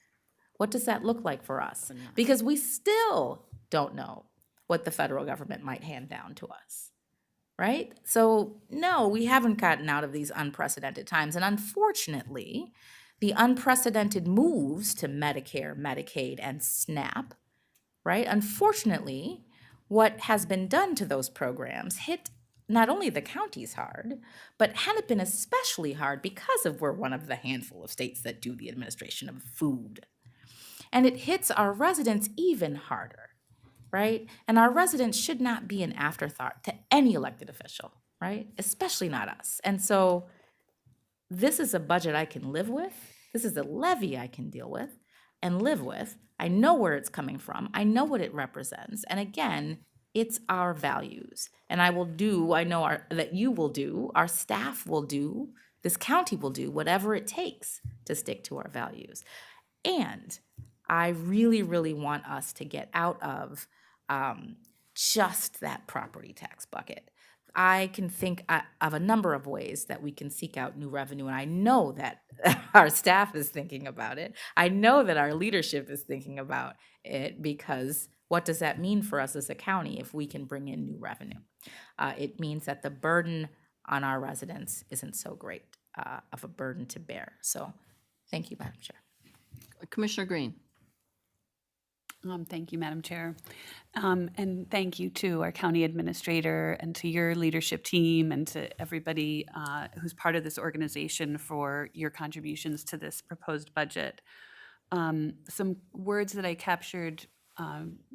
What does that look like for us? Because we still don't know what the federal government might hand down to us, right? So no, we haven't gotten out of these unprecedented times. And unfortunately, the unprecedented moves to Medicare, Medicaid, and SNAP, right? Unfortunately, what has been done to those programs hit not only the counties hard, but Hennepin especially hard because of we're one of the handful of states that do the administration of food. And it hits our residents even harder, right? And our residents should not be an afterthought to any elected official, right? Especially not us. And so this is a budget I can live with. This is a levy I can deal with and live with. I know where it's coming from. I know what it represents. And again, it's our values. And I will do, I know that you will do, our staff will do, this county will do whatever it takes to stick to our values. And I really, really want us to get out of just that property tax bucket. I can think of a number of ways that we can seek out new revenue, and I know that our staff is thinking about it. I know that our leadership is thinking about it, because what does that mean for us as a county if we can bring in new revenue? It means that the burden on our residents isn't so great of a burden to bear. So thank you, Madam Chair. Commissioner Green. Thank you, Madam Chair. And thank you to our county administrator and to your leadership team and to everybody who's part of this organization for your contributions to this proposed budget. Some words that I captured,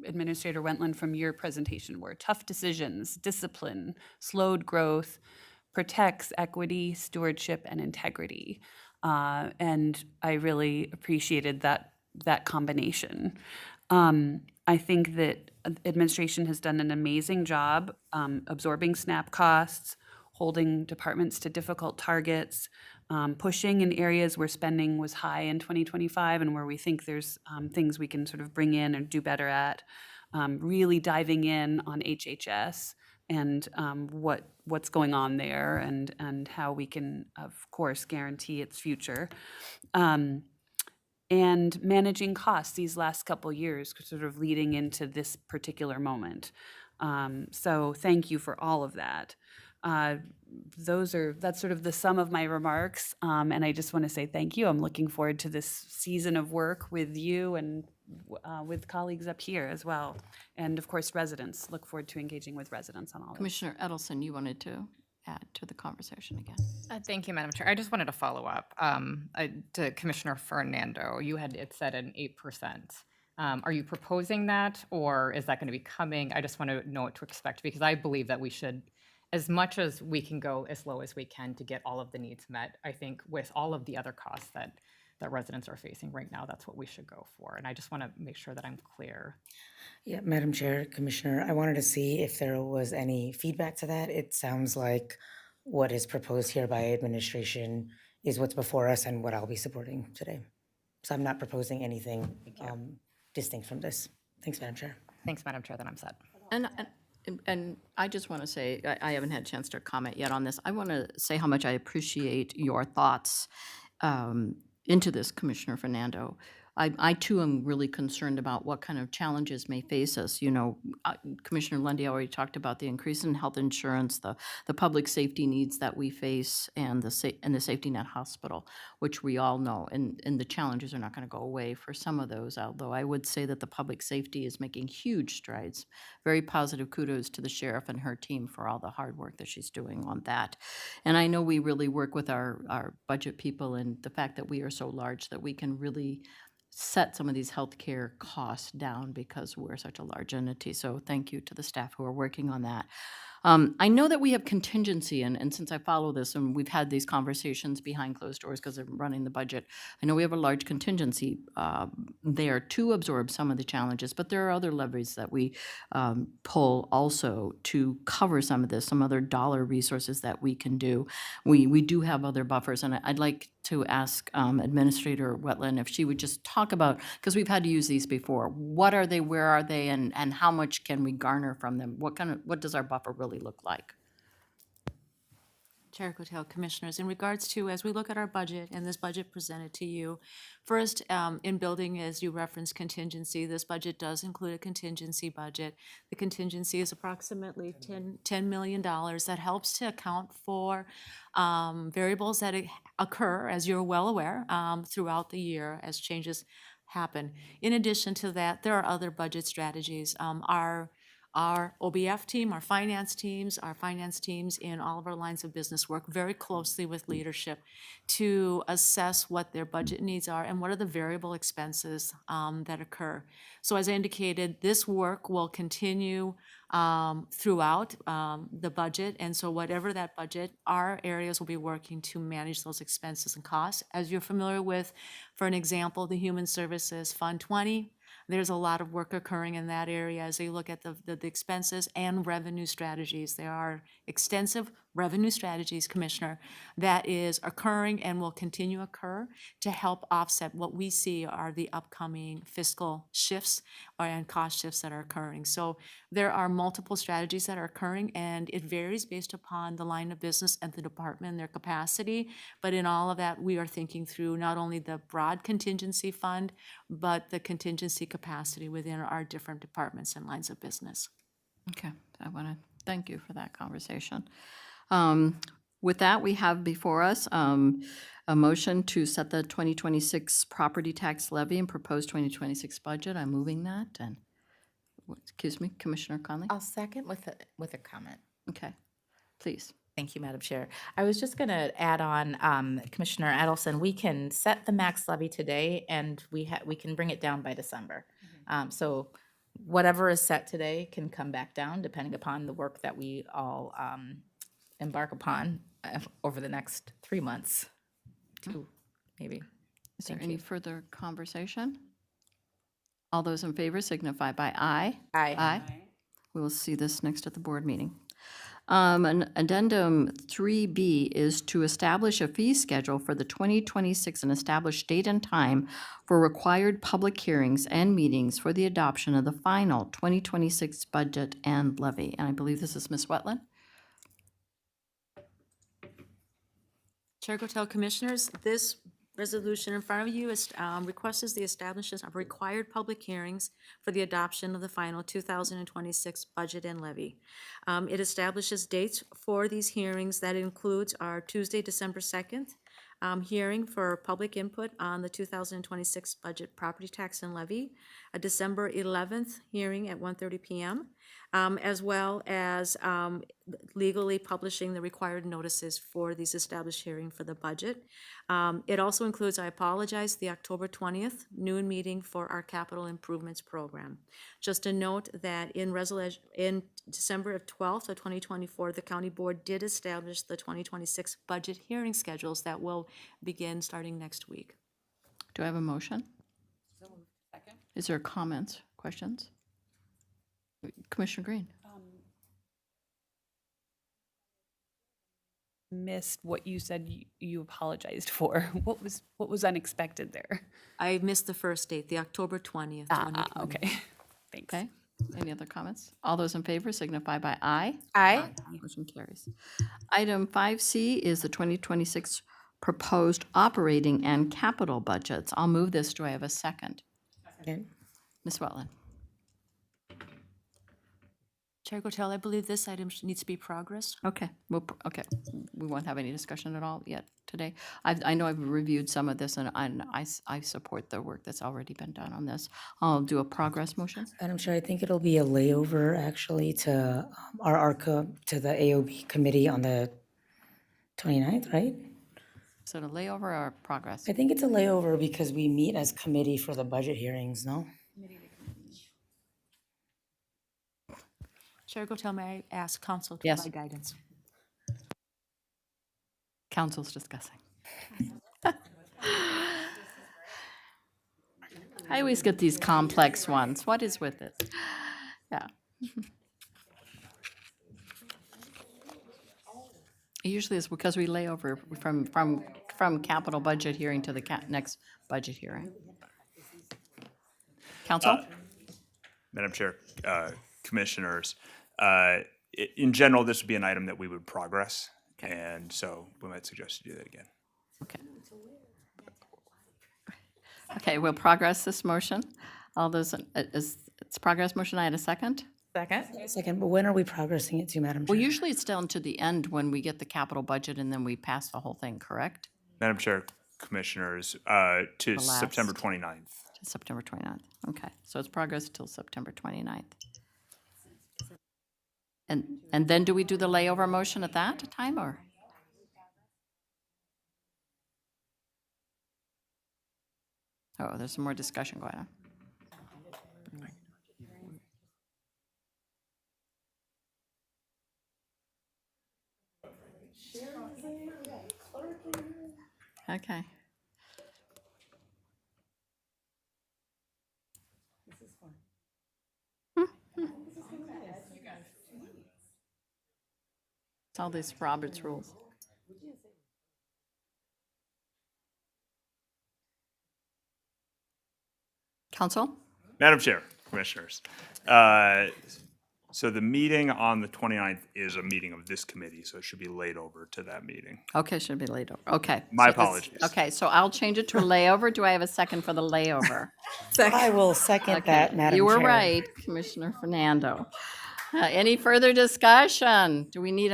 Administrator Wentland, from your presentation were tough decisions, discipline, slowed growth, protects equity, stewardship, and integrity. And I really appreciated that combination. I think that administration has done an amazing job absorbing SNAP costs, holding departments to difficult targets, pushing in areas where spending was high in 2025 and where we think there's things we can sort of bring in and do better at, really diving in on HHS and what's going on there and how we can, of course, guarantee its future. And managing costs these last couple years, sort of leading into this particular moment. So thank you for all of that. That's sort of the sum of my remarks. And I just want to say thank you. I'm looking forward to this season of work with you and with colleagues up here as well. And of course, residents. Look forward to engaging with residents on all of this. Commissioner Edelson, you wanted to add to the conversation again. Thank you, Madam Chair. I just wanted to follow up to Commissioner Fernando. You had said an 8%. Are you proposing that, or is that going to be coming? I just want to know what to expect, because I believe that we should, as much as we can go as low as we can to get all of the needs met, I think with all of the other costs that residents are facing right now, that's what we should go for. And I just want to make sure that I'm clear. Yeah, Madam Chair, Commissioner, I wanted to see if there was any feedback to that. It sounds like what is proposed here by administration is what's before us and what I'll be supporting today. So I'm not proposing anything distinct from this. Thanks, Madam Chair. Thanks, Madam Chair, then I'm set. And I just want to say, I haven't had a chance to comment yet on this. I want to say how much I appreciate your thoughts into this, Commissioner Fernando. I too am really concerned about what kind of challenges may face us. You know, Commissioner Lundy already talked about the increase in health insurance, the public safety needs that we face, and the safety net hospital, which we all know, and the challenges are not going to go away for some of those. Although I would say that the public safety is making huge strides. Very positive kudos to the sheriff and her team for all the hard work that she's doing on that. And I know we really work with our budget people, and the fact that we are so large that we can really set some of these healthcare costs down because we're such a large entity. So thank you to the staff who are working on that. I know that we have contingency, and since I follow this and we've had these conversations behind closed doors because I'm running the budget, I know we have a large contingency there to absorb some of the challenges, but there are other leverage that we pull also to cover some of this, some other dollar resources that we can do. We do have other buffers, and I'd like to ask Administrator Wetland if she would just talk about, because we've had to use these before, what are they, where are they, and how much can we garner from them? What does our buffer really look like? Chair Cotel, Commissioners, in regards to, as we look at our budget and this budget presented to you, first, in building, as you referenced contingency, this budget does include a contingency budget. The contingency is approximately $10 million that helps to account for variables that occur, as you're well aware, throughout the year as changes happen. In addition to that, there are other budget strategies. Our OBF team, our finance teams in all of our lines of business work very closely with leadership to assess what their budget needs are and what are the variable expenses that occur. So as I indicated, this work will continue throughout the budget. And so whatever that budget, our areas will be working to manage those expenses and costs. As you're familiar with, for an example, the Human Services Fund 20, there's a lot of work occurring in that area as they look at the expenses and revenue strategies. There are extensive revenue strategies, Commissioner, that is occurring and will continue to occur to help offset what we see are the upcoming fiscal shifts and cost shifts that are occurring. So there are multiple strategies that are occurring, and it varies based upon the line of business and the department and their capacity. But in all of that, we are thinking through not only the broad contingency fund, but the contingency capacity within our different departments and lines of business. Okay, I want to thank you for that conversation. With that, we have before us a motion to set the 2026 property tax levy and proposed 2026 budget. I'm moving that, and, excuse me, Commissioner Conley? I'll second with a comment. Okay, please. Thank you, Madam Chair. I was just going to add on, Commissioner Edelson, we can set the max levy today, and we can bring it down by December. So whatever is set today can come back down depending upon the work that we all embark upon over the next 3 months, two, maybe. Is there any further conversation? All those in favor signify by aye. Aye. Aye. We will see this next at the board meeting. An addendum 3B is to establish a fee schedule for the 2026 and establish date and time for required public hearings and meetings for the adoption of the final 2026 budget and levy. And I believe this is Ms. Wetland. Chair Cotel, Commissioners, this resolution in front of you is, requests the establishment of required public hearings for the adoption of the final 2026 budget and levy. It establishes dates for these hearings. That includes our Tuesday, December 2nd hearing for public input on the 2026 budget property tax and levy, a December 11th hearing at 1:30 p.m., as well as legally publishing the required notices for these established hearing for the budget. It also includes, I apologize, the October 20th noon meeting for our capital improvements program. Just a note that in December 12th of 2024, the county board did establish the 2026 budget hearing schedules that will begin starting next week. Do I have a motion? Is there comments, questions? Commissioner Green? Missed what you said you apologized for. What was unexpected there? I missed the first date, the October 20th, 2020. Okay, thanks. Okay, any other comments? All those in favor signify by aye. Aye. Motion carries. Item 5C is the 2026 proposed operating and capital budgets. I'll move this. Do I have a second? Second. Ms. Wetland? Chair Cotel, I believe this item needs to be progressed. Okay, okay. We won't have any discussion at all yet today. I know I've reviewed some of this, and I support the work that's already been done on this. I'll do a progress motion. Madam Chair, I think it'll be a layover actually to our ARCA, to the AOB committee on the 29th, right? Is it a layover or a progress? I think it's a layover because we meet as committee for the budget hearings, no? Chair Cotel, may I ask council to Yes. provide guidance? Council's discussing. I always get these complex ones. What is with it? Yeah. It usually is because we lay over from capital budget hearing to the next budget hearing. Council? Madam Chair, Commissioners, in general, this would be an item that we would progress And so we might suggest to do that again. Okay. Okay, we'll progress this motion. All those, it's progress motion, I had a second? Second? Second, but when are we progressing it to, Madam Chair? Well, usually it's down to the end when we get the capital budget and then we pass the whole thing, correct? Madam Chair, Commissioners, to The last. September 29th. September 29th. Okay, so it's progress till September 29th. And then do we do the layover motion at that time, or? Oh, there's some more discussion going on. Okay. It's all these Robert's rules. Council? Madam Chair, Commissioners, so the meeting on the 29th is a meeting of this committee, so it should be laid over to that meeting. Okay, should be laid over. Okay. My so this- apologies. Okay, so I'll change it to a layover. Do I have a second for the layover? I will second that, Madam Chair. You were right, Commissioner Fernando. Any further discussion? Do we need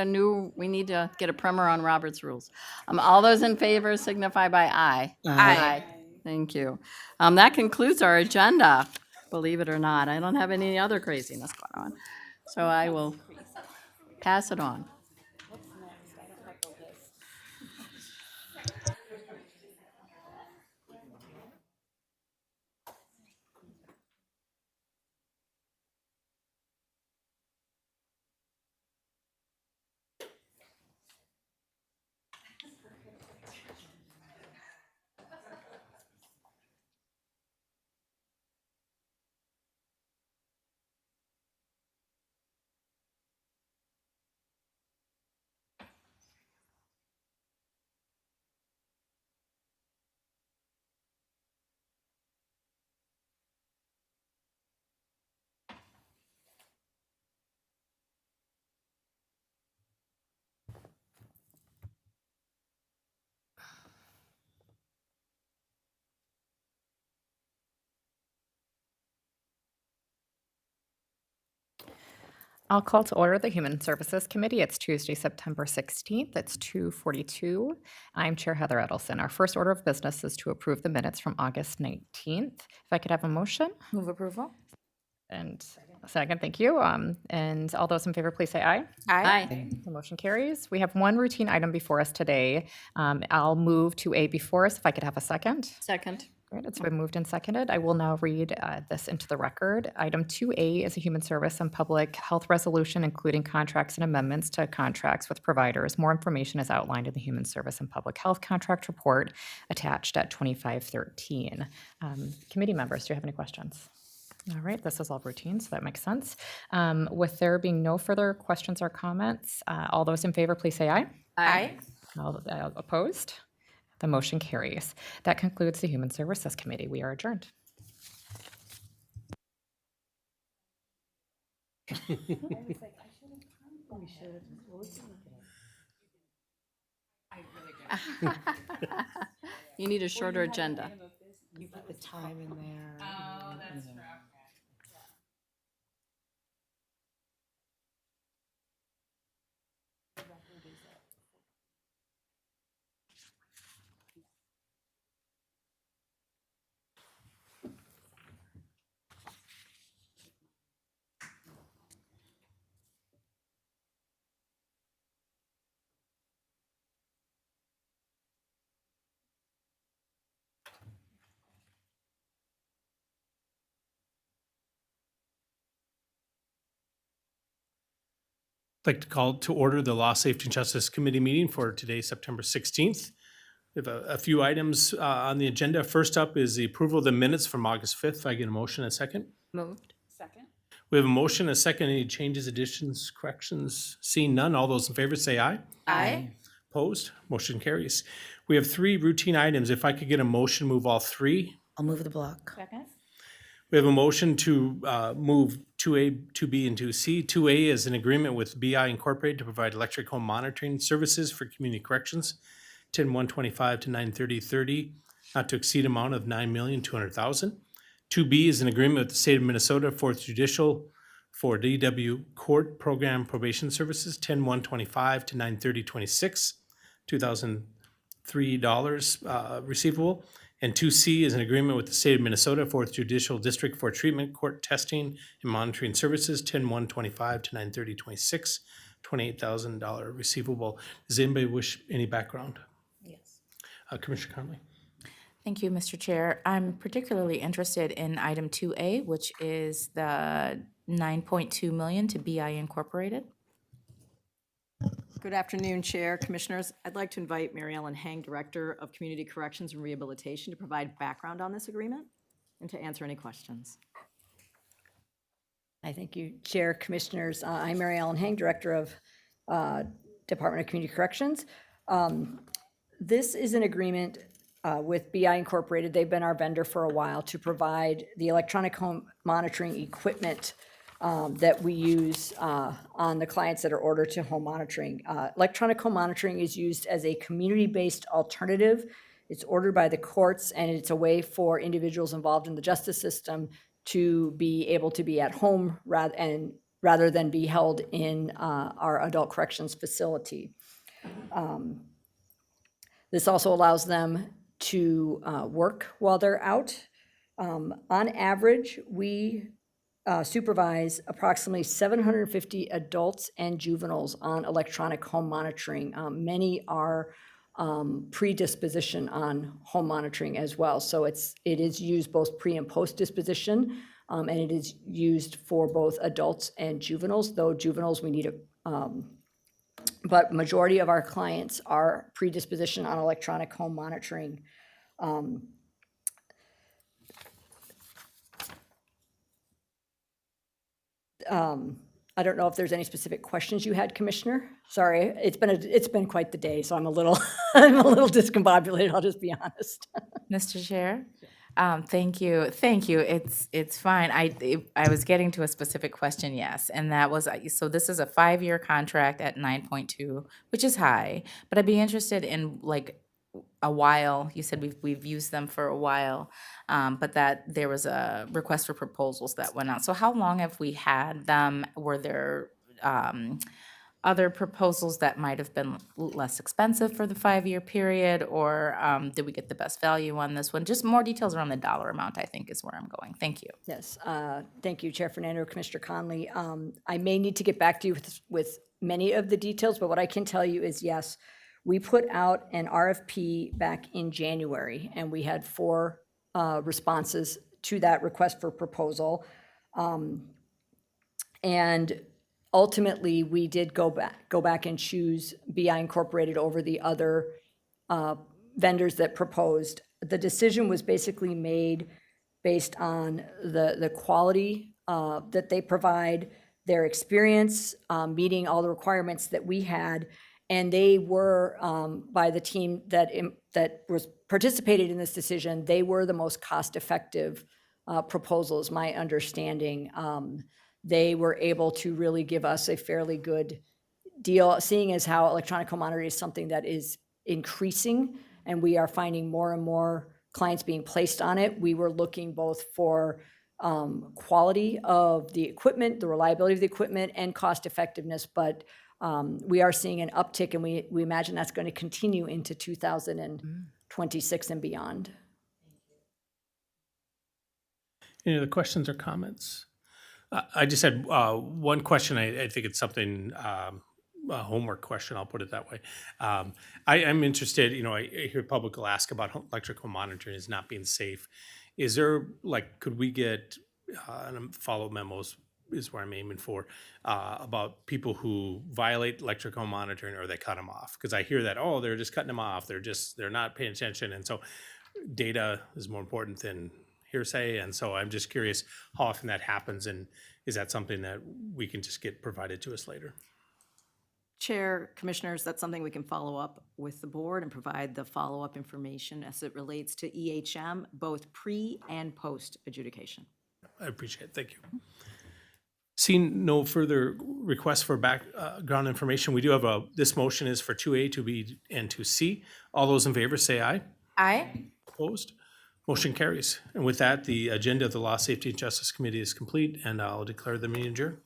we need to get a primer on Robert's rules. All those in favor signify by aye. Aye. Thank you. That concludes our agenda, believe it or not. I don't have any other craziness going on. So I will pass it on. I'll call to order the Human Services Committee. It's Tuesday, September 16th. It's 2:42. I'm Chair Heather Edelson. Our first order of business is to approve the minutes from August 19th. If I could have a motion? Move approval? And a second, thank you. And all those in favor, please say aye. Aye. The motion carries. We have one routine item before us today. I'll move to A before us. If I could have a second. Second. Great, it's been moved and seconded. I will now read this into the record. Item 2A is a human service and public health resolution, including contracts and amendments to contracts with providers. More information is outlined in the Human Service and Public Health Contract Report attached at 2513. Committee members, do you have any questions? All right, this is all routine, so that makes sense. With there being no further questions or comments, all those in favor, please say aye. Aye. All opposed? The motion carries. That concludes the Human Services Committee. We are adjourned. You need a shorter agenda. You put the time in there. Oh, that's right. I'd like to call to order the Law, Safety, and Justice Committee meeting for today, September 16th. We have a few items on the agenda. First up is the approval of the minutes from August 5th. If I get a motion, a second. Moved. Second. We have a motion, a second. Any changes, additions, corrections? Seeing none, all those in favor say aye. Aye. Opposed? Motion carries. We have three routine items. If I could get a motion, move all three. I'll move the block. Second? We have a motion to move 2A, 2B, and 2C. 2A is an agreement with BI Incorporated to provide electric home monitoring services for community corrections, 10/125 to 9/30/30, not to exceed amount of $9,200,000. 2B is an agreement with the state of Minnesota, Fourth Judicial, for DW Court Program Probation Services, 10/125 to 9/30/26, $2,003 receivable. And 2C is an agreement with the state of Minnesota, Fourth Judicial District for Treatment Court Testing and Monitoring Services, 10/125 to 9/30/26, $28,000 receivable. Does anybody wish any background? Yes. Commissioner Conley? Thank you, Mr. Chair. I'm particularly interested in item 2A, which is the 9.2 million to BI Incorporated. Good afternoon, Chair, Commissioners. I'd like to invite Mary Ellen Hang, Director of Community Corrections and Rehabilitation, to provide background on this agreement and to answer any questions. I thank you, Chair, Commissioners. I'm Mary Ellen Hang, Director of Department of Community Corrections. This is an agreement with BI Incorporated. They've been our vendor for a while to provide the electronic home monitoring equipment that we use on the clients that are ordered to home monitoring. Electronic home monitoring is used as a community-based alternative. It's ordered by the courts, and it's a way for individuals involved in the justice system to be able to be at home rather than be held in our adult corrections facility. This also allows them to work while they're out. On average, we supervise approximately 750 adults and juveniles on electronic home monitoring. Many are predisposition on home monitoring as well. So it is used both pre and post disposition, and it is used for both adults and juveniles, though juveniles we need but majority of our clients are predisposition on electronic home monitoring. I don't know if there's any specific questions you had, Commissioner. Sorry, it's been quite the day, so I'm a little discombobulated. I'll just be honest. Mr. Chair? Thank you. It's fine. I was getting to a specific question, yes, and that was, so this is a 5-year contract at 9.2, which is high, but I'd be interested in like a while. You said we've used them for a while, but that there was a request for proposals that went out. So how long have we had them? Were there other proposals that might have been less expensive for the 5-year period, or did we get the best value on this one? Just more details around the dollar amount, I think, is where I'm going. Thank you. Yes, thank you, Chair Fernando, Commissioner Conley. I may need to get back to you with many of the details, but what I can tell you is, yes, we put out an RFP back in January, and we had 4 responses to that request for proposal. And ultimately, we did go back and choose BI Incorporated over the other vendors that proposed. The decision was basically made based on the quality that they provide, their experience, meeting all the requirements that we had, and they were, by the team that was participated in this decision, they were the most cost-effective proposals, my understanding. They were able to really give us a fairly good deal, seeing as how electronic home monitoring is something that is increasing, and we are finding more and more clients being placed on it. We were looking both for quality of the equipment, the reliability of the equipment, and cost effectiveness, but we are seeing an uptick, and we imagine that's going to continue into 2026 and beyond. Any other questions or comments? I just had one question. I think it's something, a homework question, I'll put it that way. I'm interested, I hear public will ask about electrical monitoring as not being safe. Is there, could we get follow memos is where I'm aiming for, about people who violate electrical monitoring or they cut them off? Because I hear that, they're just cutting them off. They're not paying attention. And so data is more important than hearsay. And so I'm just curious how often that happens, and is that something that we can just get provided to us later? Chair, Commissioners, that's something we can follow up with the board and provide the follow-up information as it relates to EHM, both pre and post adjudication. I appreciate it. Thank you. Seeing no further requests for background information, we do have this motion is for 2A, 2B, and 2C. All those in favor say aye. Aye. Opposed? Motion carries. And with that, the agenda of the Law, Safety, and Justice Committee is complete, and I'll declare the meeting adjourned.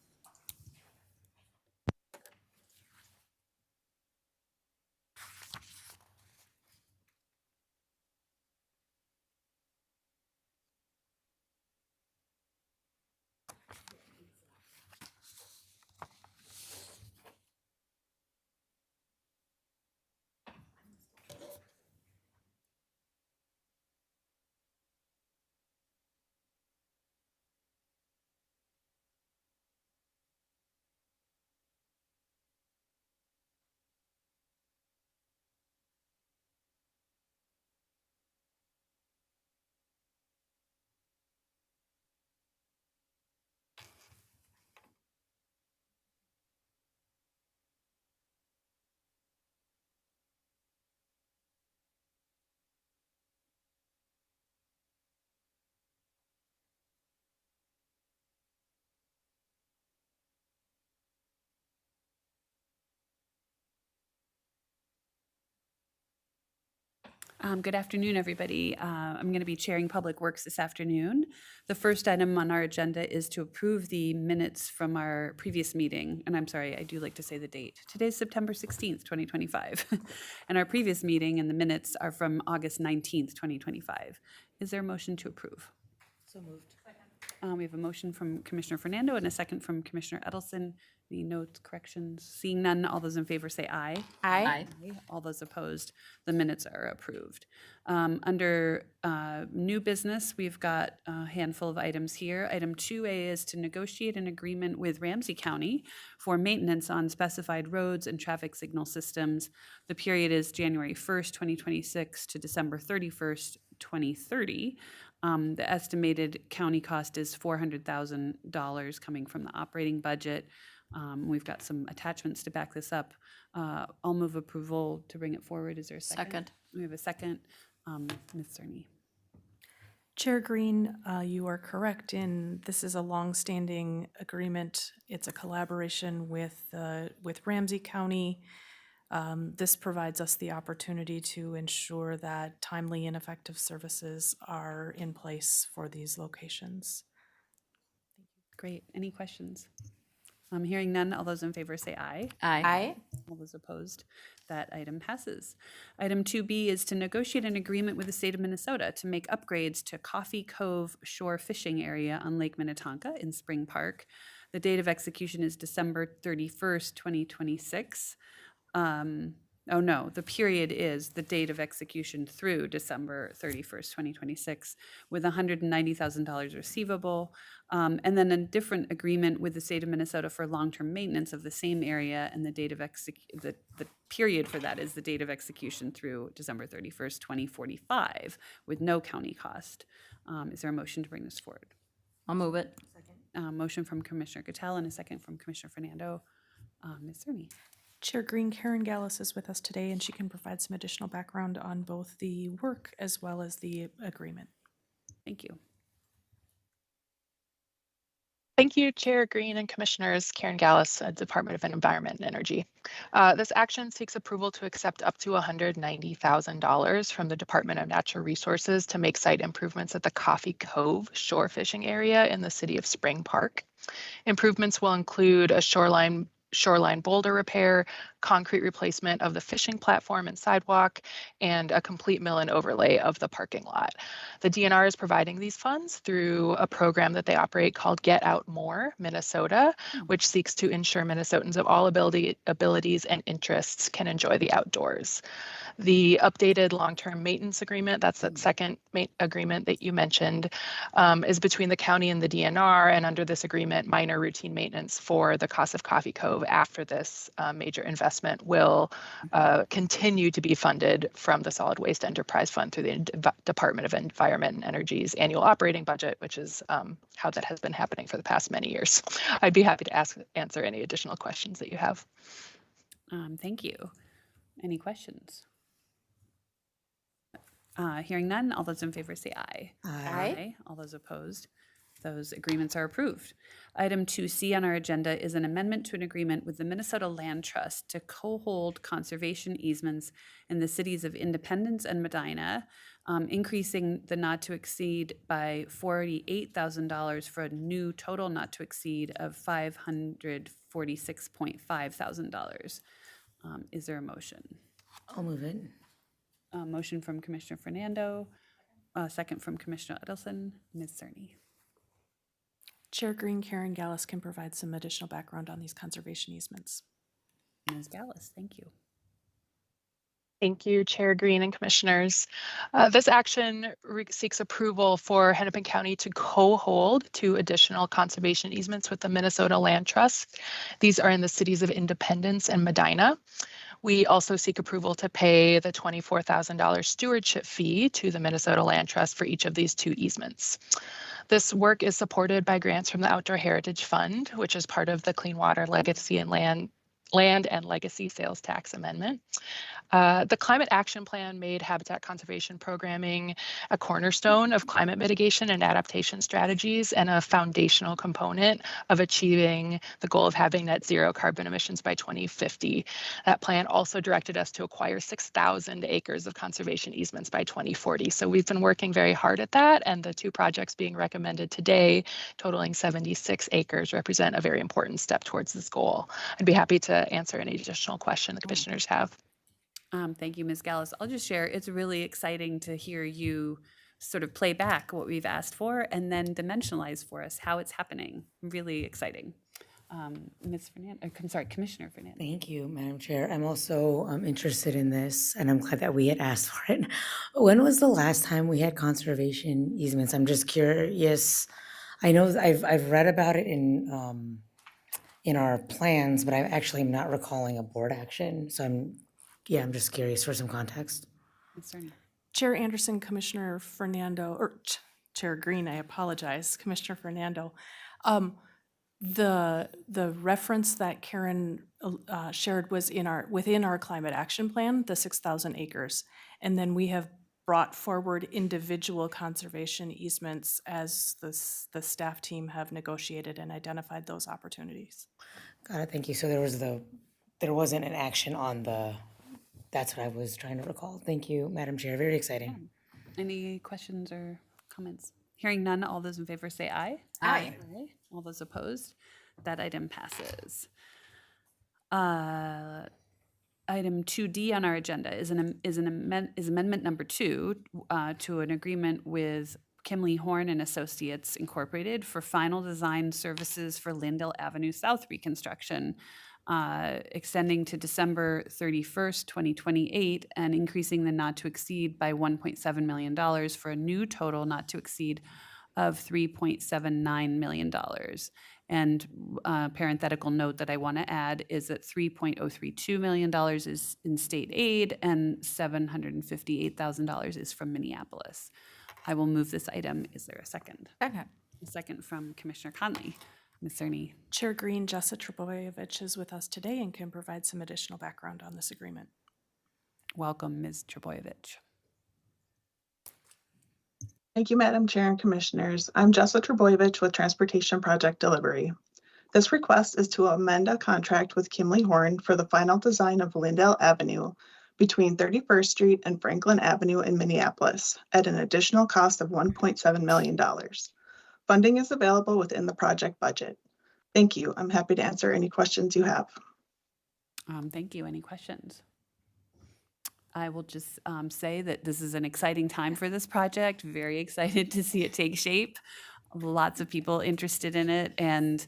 Good afternoon, everybody. I'm going to be chairing Public Works this afternoon. The first item on our agenda is to approve the minutes from our previous meeting. And I'm sorry, I do like to say the date. Today's September 16th, 2025. And our previous meeting and the minutes are from August 19th, 2025. Is there a motion to approve? So moved. We have a motion from Commissioner Fernando and a second from Commissioner Edelson. Any notes, corrections? Seeing none, all those in favor say aye. Aye. All those opposed, the minutes are approved. Under new business, we've got a handful of items here. Item 2A is to negotiate an agreement with Ramsey County for maintenance on specified roads and traffic signal systems. The period is January 1st, 2026 to December 31st, 2030. The estimated county cost is $400,000 coming from the operating budget. We've got some attachments to back this up. I'll move approval to bring it forward. Is there a second? Second. We have a second. Ms. Cerny. Chair Green, you are correct in this is a longstanding agreement. It's a collaboration with Ramsey County. This provides us the opportunity to ensure that timely and effective services are in place for these locations. Great. Any questions? Hearing none, all those in favor say aye. Aye. All those opposed, that item passes. Item 2B is to negotiate an agreement with the state of Minnesota to make upgrades to Coffee Cove shore fishing area on Lake Minnetonka in Spring Park. The date of execution is December 31st, 2026. Oh no, the period is the date of execution through December 31st, 2026, with $190,000 receivable. And then a different agreement with the state of Minnesota for long-term maintenance of the same area, and the date of the period for that is the date of execution through December 31st, 2045, with no county cost. Is there a motion to bring this forward? I'll move it. Motion from Commissioner Gattel and a second from Commissioner Fernando. Ms. Cerny. Chair Green, Karen Gallus is with us today, and she can provide some additional background on both the work as well as the agreement. Thank you. Thank you, Chair Green and Commissioners. Karen Gallus, Department of Environment and Energy. This action seeks approval to accept up to $190,000 from the Department of Natural Resources to make site improvements at the Coffee Cove shore fishing area in the city of Spring Park. Improvements will include a shoreline boulder repair, concrete replacement of the fishing platform and sidewalk, and a complete mill and overlay of the parking lot. The DNR is providing these funds through a program that they operate called Get Out More Minnesota, which seeks to ensure Minnesotans of all abilities and interests can enjoy the outdoors. The updated long-term maintenance agreement, that's that second agreement that you mentioned, is between the county and the DNR, and under this agreement, minor routine maintenance for the cost of Coffee Cove after this major investment will continue to be funded from the Solid Waste Enterprise Fund through the Department of Environment and Energy's annual operating budget, which is how that has been happening for the past many years. I'd be happy to answer any additional questions that you have. Thank you. Any questions? Hearing none, all those in favor say aye. Aye. All those opposed, Those agreements are approved. Item 2C on our agenda is an amendment to an agreement with the Minnesota Land Trust to co-hold conservation easements in the cities of Independence and Medina, increasing the not to exceed by $48,000 for a new total not to exceed of $546.5 thousand. Is there a motion? I'll move it. A motion from Commissioner Fernando, a second from Commissioner Edelson. Ms. Cerny. Chair Green, Karen Gallus can provide some additional background on these conservation easements. Ms. Gallus, thank you. Thank you, Chair Green and Commissioners. This action seeks approval for Hennepin County to co-hold 2 additional conservation easements with the Minnesota Land Trust. These are in the cities of Independence and Medina. We also seek approval to pay the $24,000 stewardship fee to the Minnesota Land Trust for each of these 2 easements. This work is supported by grants from the Outdoor Heritage Fund, which is part of the Clean Water Legacy and Land and Legacy Sales Tax Amendment. The Climate Action Plan made habitat conservation programming a cornerstone of climate mitigation and adaptation strategies and a foundational component of achieving the goal of having net zero carbon emissions by 2050. That plan also directed us to acquire 6,000 acres of conservation easements by 2040. So we've been working very hard at that, and the 2 projects being recommended today, totaling 76 acres, represent a very important step towards this goal. I'd be happy to answer any additional question the commissioners have. Thank you, Ms. Gallus. I'll just share, it's really exciting to hear you sort of play back what we've asked for and then dimensionalize for us how it's happening. Really exciting. Ms. Fernando, I'm sorry, Commissioner Fernando. Thank you, Madam Chair. I'm also interested in this, and I'm glad that we had asked for it. When was the last time we had conservation easements? I'm just curious. I know I've read about it in our plans, but I actually am not recalling a board action. So I'm just curious for some context. Ms. Cerny. Chair Anderson, Commissioner Fernando, or Chair Green, I apologize, Commissioner Fernando. The reference that Karen shared was within our climate action plan, the 6,000 acres. And then we have brought forward individual conservation easements as the staff team have negotiated and identified those opportunities. Got it, thank you. So there wasn't an action on that's what I was trying to recall. Thank you, Madam Chair, very exciting. Any questions or comments? Hearing none, all those in favor say aye. Aye. Aye. All those opposed? That item passes. Item 2D on our agenda is amendment number 2 to an agreement with Kimley Horn and Associates Incorporated for final design services for Lindell Avenue South reconstruction, extending to December 31st, 2028, and increasing the not to exceed by $1.7 million for a new total not to exceed of $3.79 million. And parenthetical note that I want to add is that $3.032 million is in state aid and $758,000 is from Minneapolis. I will move this item. Is there a second? Second. A second from Commissioner Conley. Ms. Cerny. Chair Green, Jessa Trbojevic is with us today and can provide some additional background on this agreement. Welcome, Ms. Trbojevic. Thank you, Madam Chair and Commissioners. I'm Jessa Trbojevic with Transportation Project Delivery. This request is to amend a contract with Kimley Horn for the final design of Lindell Avenue between 31st Street and Franklin Avenue in Minneapolis at an additional cost of $1.7 million. Funding is available within the project budget. Thank you. I'm happy to answer any questions you have. Thank you. Any questions? I will just say that this is an exciting time for this project. Very excited to see it take shape. Lots of people interested in it, and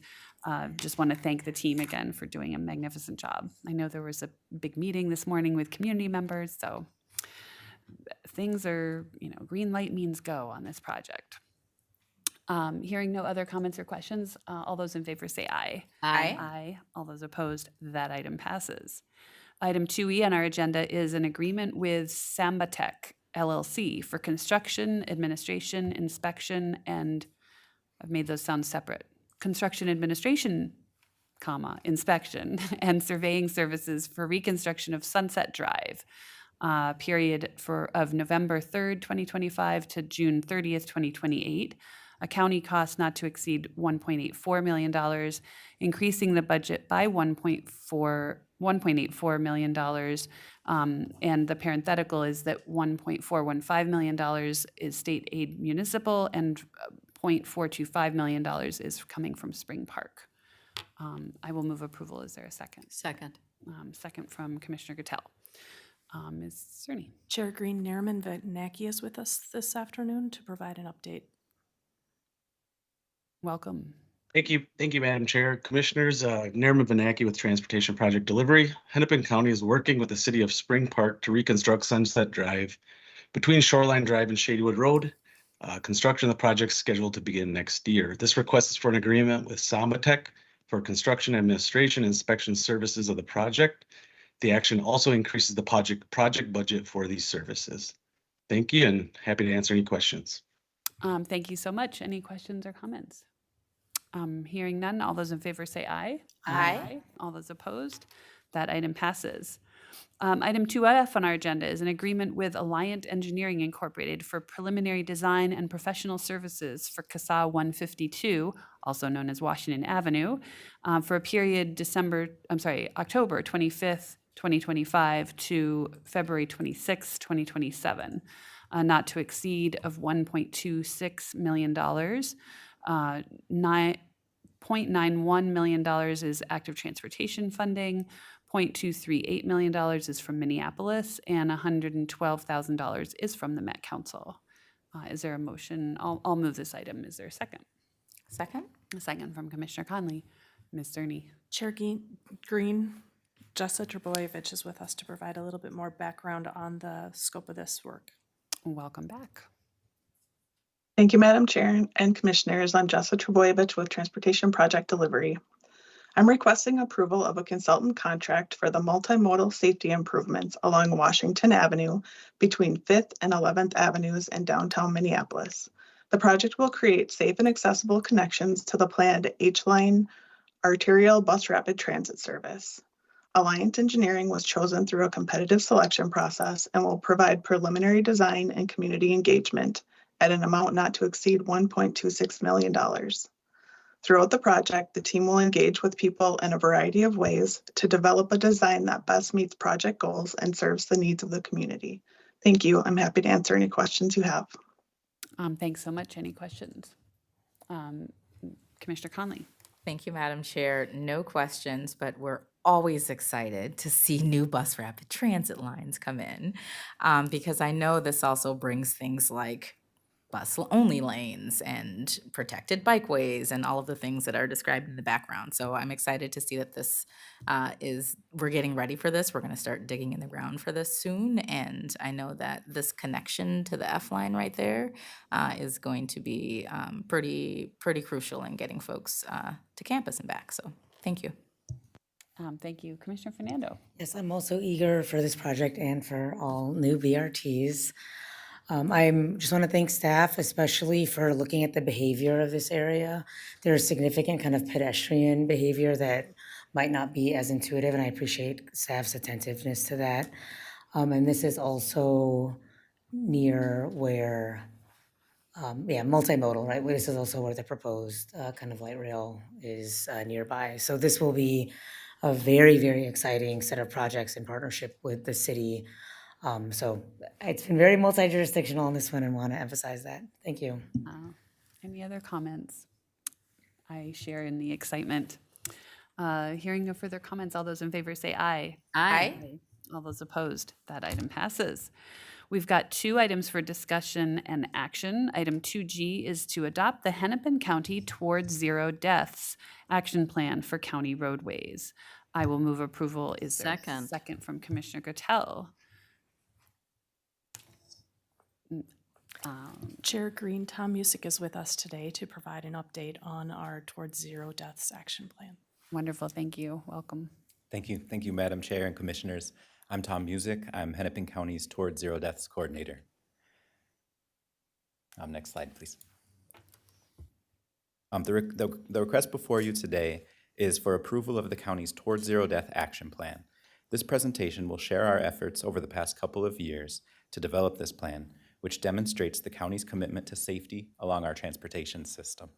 just want to thank the team again for doing a magnificent job. I know there was a big meeting this morning with community members, so things are, green light means go on this project. Hearing no other comments or questions, all those in favor say aye. Aye. Aye. All those opposed, that item passes. Item 2E on our agenda is an agreement with Sambatech LLC for construction, administration, inspection, and I've made those sound separate. Construction administration, inspection, and surveying services for reconstruction of Sunset Drive, period of November 3rd, 2025 to June 30th, 2028. a county cost not to exceed $1.84 million, increasing the budget by $1.84 million. And the parenthetical is that $1.415 million is state aid municipal and $0.425 million is coming from Spring Park. I will move approval. Is there a second? Second. Second from Commissioner Gotell. Ms. Cerny. Chair Green, Nairman Vanacki is with us this afternoon to provide an update. Welcome. Thank you, Madam Chair. Commissioners, Nairman Vanacki with Transportation Project Delivery. Hennepin County is working with the city of Spring Park to reconstruct Sunset Drive between Shoreline Drive and Shadywood Road. Construction of the project is scheduled to begin next year. This request is for an agreement with Sambatech for construction administration and inspection services of the project. The action also increases the project budget for these services. Thank you, and happy to answer any questions. Thank you so much. Any questions or comments? Hearing none, all those in favor say aye. Aye. All those opposed? That item passes. Item 2F on our agenda is an agreement with Alliant Engineering Incorporated for preliminary design and professional services for CASA 152, also known as Washington Avenue, for a period October 25th, 2025 to February 26th, 2027, not to exceed of $1.26 million. $9.91 million is active transportation funding, $0.238 million is from Minneapolis, and $112,000 is from the Met Council. Is there a motion? I'll move this item. Is there a second? Second? A second from Commissioner Conley. Ms. Cerny. Chair Green, Jessica Trbojevic is with us to provide a little bit more background on the scope of this work. Welcome back. Thank you, Madam Chair and Commissioners. I'm Jessica Trbojevic with Transportation Project Delivery. I'm requesting approval of a consultant contract for the multimodal safety improvements along Washington Avenue between 5th and 11th Avenues in downtown Minneapolis. The project will create safe and accessible connections to the planned H-Line arterial bus rapid transit service. Alliant Engineering was chosen through a competitive selection process and will provide preliminary design and community engagement at an amount not to exceed $1.26 million. Throughout the project, the team will engage with people in a variety of ways to develop a design that best meets project goals and serves the needs of the community. Thank you. I'm happy to answer any questions you have. Thanks so much. Any questions? Commissioner Conley. Thank you, Madam Chair. No questions, but we're always excited to see new bus rapid transit lines come in, because I know this also brings things like bus-only lanes and protected bikeways and all of the things that are described in the background. So I'm excited to see that this we're getting ready for this. We're going to start digging in the ground for this soon. And I know that this connection to the F line right there is going to be pretty crucial in getting folks to campus and back. So thank you. Thank you. Commissioner Fernando. Yes, I'm also eager for this project and for all new BRTs. I just want to thank staff, especially for looking at the behavior of this area. There's significant kind of pedestrian behavior that might not be as intuitive, and I appreciate staff's attentiveness to that. And this is also near where, multimodal, right? This is also where the proposed kind of light rail is nearby. So this will be a very, very exciting set of projects in partnership with the city. So it's been very multi-jurisdictional on this one and want to emphasize that. Thank you. Any other comments? I share in the excitement. Hearing no further comments, all those in favor say aye. Aye. All those opposed, that item passes. We've got 2 items for discussion and action. Item 2G is to adopt the Hennepin County Towards Zero Deaths Action Plan for county roadways. I will move approval. Is there a second from Commissioner Gotell? Chair Green, Tom Music is with us today to provide an update on our Towards Zero Deaths action plan. Wonderful. Thank you. Welcome. Thank you. Thank you, Madam Chair and Commissioners. I'm Tom Music. I'm Hennepin County's Towards Zero Deaths Coordinator. Next slide, please. The request before you today is for approval of the county's Towards Zero Death Action Plan. This presentation will share our efforts over the past couple of years to develop this plan, which demonstrates the county's commitment to safety along our transportation system.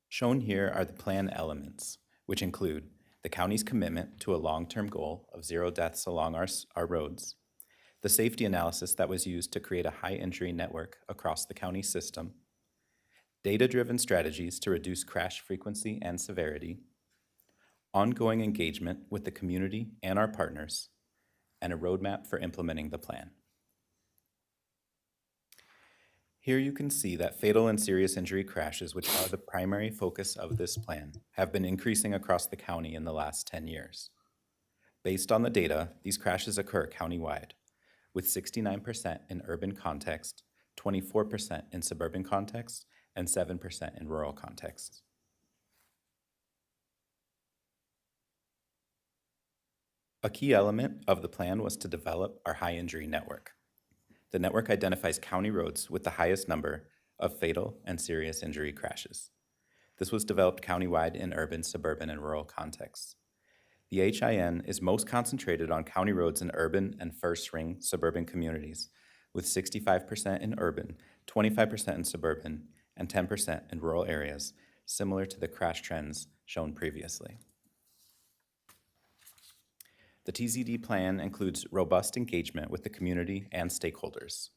Shown here are the plan elements, which include the county's commitment to a long-term goal of 0 deaths along our roads, the safety analysis that was used to create a high-injury network across the county system, data-driven strategies to reduce crash frequency and severity, ongoing engagement with the community and our partners, and a roadmap for implementing the plan. Here you can see that fatal and serious injury crashes, which are the primary focus of this plan, have been increasing across the county in the last 10 years. Based on the data, these crashes occur countywide, with 69% in urban context, 24% in suburban context, and 7% in rural contexts. A key element of the plan was to develop our high injury network. The network identifies county roads with the highest number of fatal and serious injury crashes. This was developed countywide in urban, suburban, and rural contexts. The HIN is most concentrated on county roads in urban and first-ring suburban communities, with 65% in urban, 25% in suburban, and 10% in rural areas, similar to the crash trends shown previously. The TZD plan includes robust engagement with the community and stakeholders.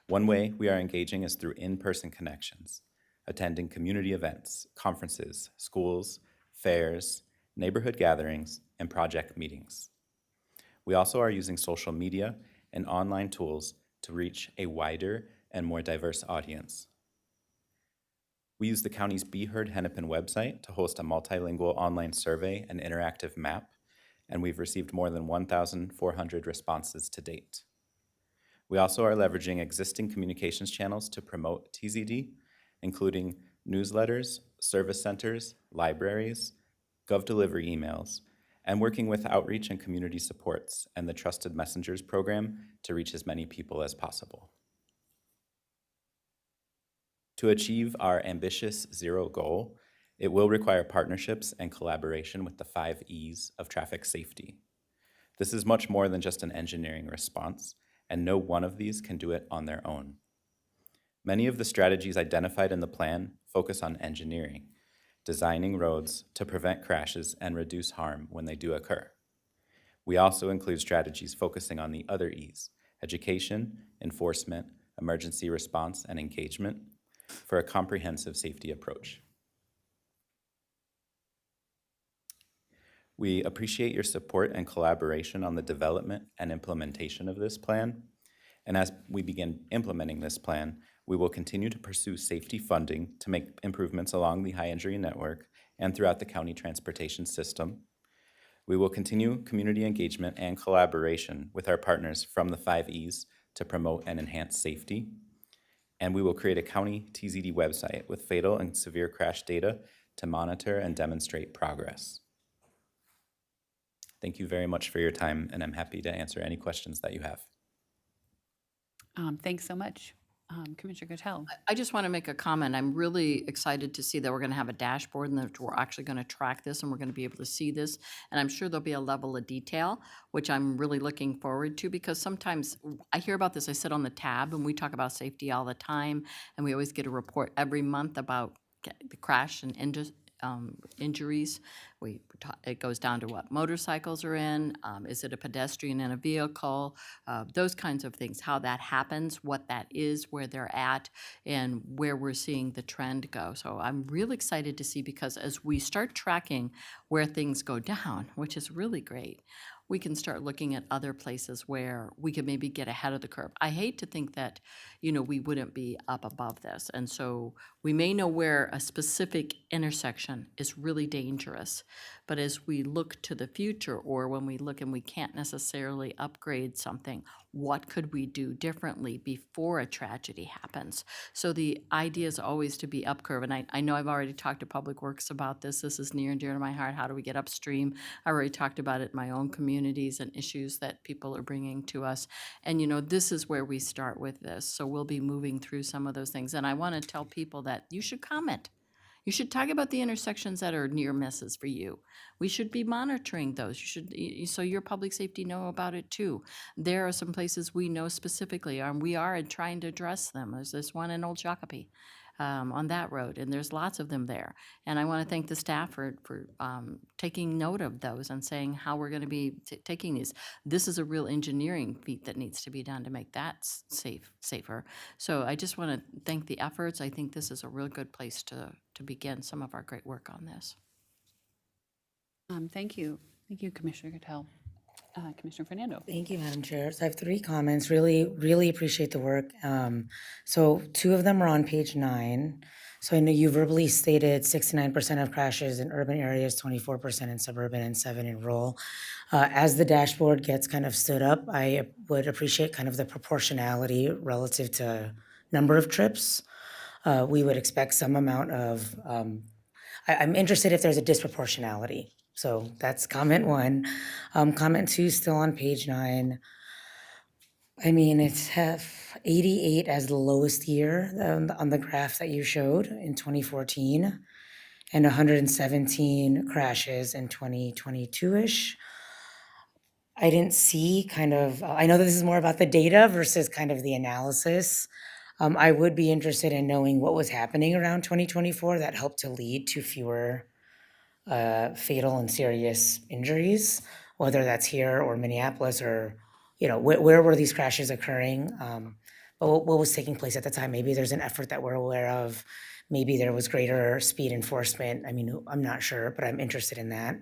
One way we are engaging is through in-person connections, attending community events, conferences, schools, fairs, neighborhood gatherings, and project meetings. We also are using social media and online tools to reach a wider and more diverse audience. We use the county's Be Heard Hennepin website to host a multilingual online survey and interactive map, and we've received more than 1,400 responses to date. We also are leveraging existing communications channels to promote TZD, including newsletters, service centers, libraries, GovDelivery emails, and working with outreach and community supports and the Trusted Messengers program to reach as many people as possible. To achieve our ambitious 0 goal, it will require partnerships and collaboration with the 5 E's of traffic safety. This is much more than just an engineering response, and no one of these can do it on their own. Many of the strategies identified in the plan focus on engineering, designing roads to prevent crashes and reduce harm when they do occur. We also include strategies focusing on the other E's: education, enforcement, emergency response, and engagement for a comprehensive safety approach. We appreciate your support and collaboration on the development and implementation of this plan. And as we begin implementing this plan, we will continue to pursue safety funding to make improvements along the high injury network and throughout the county transportation system. We will continue community engagement and collaboration with our partners from the 5 E's to promote and enhance safety. And we will create a county TZD website with fatal and severe crash data to monitor and demonstrate progress. Thank you very much for your time, and I'm happy to answer any questions that you have. Thanks so much. Commissioner Gotell. I just want to make a comment. I'm really excited to see that we're going to have a dashboard and that we're actually going to track this and we're going to be able to see this. And I'm sure there'll be a level of detail, which I'm really looking forward to, because sometimes I hear about this. I sit on the tab and we talk about safety all the time, and we always get a report every month about the crash and injuries. It goes down to what motorcycles are in, is it a pedestrian in a vehicle, those kinds of things, how that happens, what that is, where they're at, and where we're seeing the trend go. So I'm really excited to see, because as we start tracking where things go down, which is really great, we can start looking at other places where we could maybe get ahead of the curve. I hate to think that, we wouldn't be up above this. And so we may know where a specific intersection is really dangerous, but as we look to the future, or when we look and we can't necessarily upgrade something, what could we do differently before a tragedy happens? So the idea is always to be up curve. And I know I've already talked to Public Works about this. This is near and dear to my heart. How do we get upstream? I already talked about it in my own communities and issues that people are bringing to us. And this is where we start with this. So we'll be moving through some of those things. And I want to tell people that you should comment. You should talk about the intersections that are near misses for you. We should be monitoring those. You should, so your public safety know about it too. There are some places we know specifically, and we are trying to address them. There's this one in Old Shakopee. On that road, and there's lots of them there. And I want to thank the staff for taking note of those and saying how we're going to be taking these. This is a real engineering feat that needs to be done to make that safer. So I just want to thank the efforts. I think this is a real good place to begin some of our great work on this. Thank you. Thank you, Commissioner Cattell. Commissioner Fernando. Thank you, Madam Chair. So I have 3 comments. Really appreciate the work. So 2 of them are on page 9. So I know you verbally stated 69% of crashes in urban areas, 24% in suburban, and 7 in rural. As the dashboard gets kind of stood up, I would appreciate kind of the proportionality relative to number of trips. We would expect some amount of, I'm interested if there's a disproportionality. So that's comment 1. Comment 2, still on page 9. I mean, it's 88 as the lowest year on the graph that you showed in 2014, and 117 crashes in 2022-ish. I didn't see kind of, I know that this is more about the data versus kind of the analysis. I would be interested in knowing what was happening around 2024 that helped to lead to fewer fatal and serious injuries, whether that's here or Minneapolis or, where were these crashes occurring? But what was taking place at the time? Maybe there's an effort that we're aware of. Maybe there was greater speed enforcement. I mean, I'm not sure, but I'm interested in that.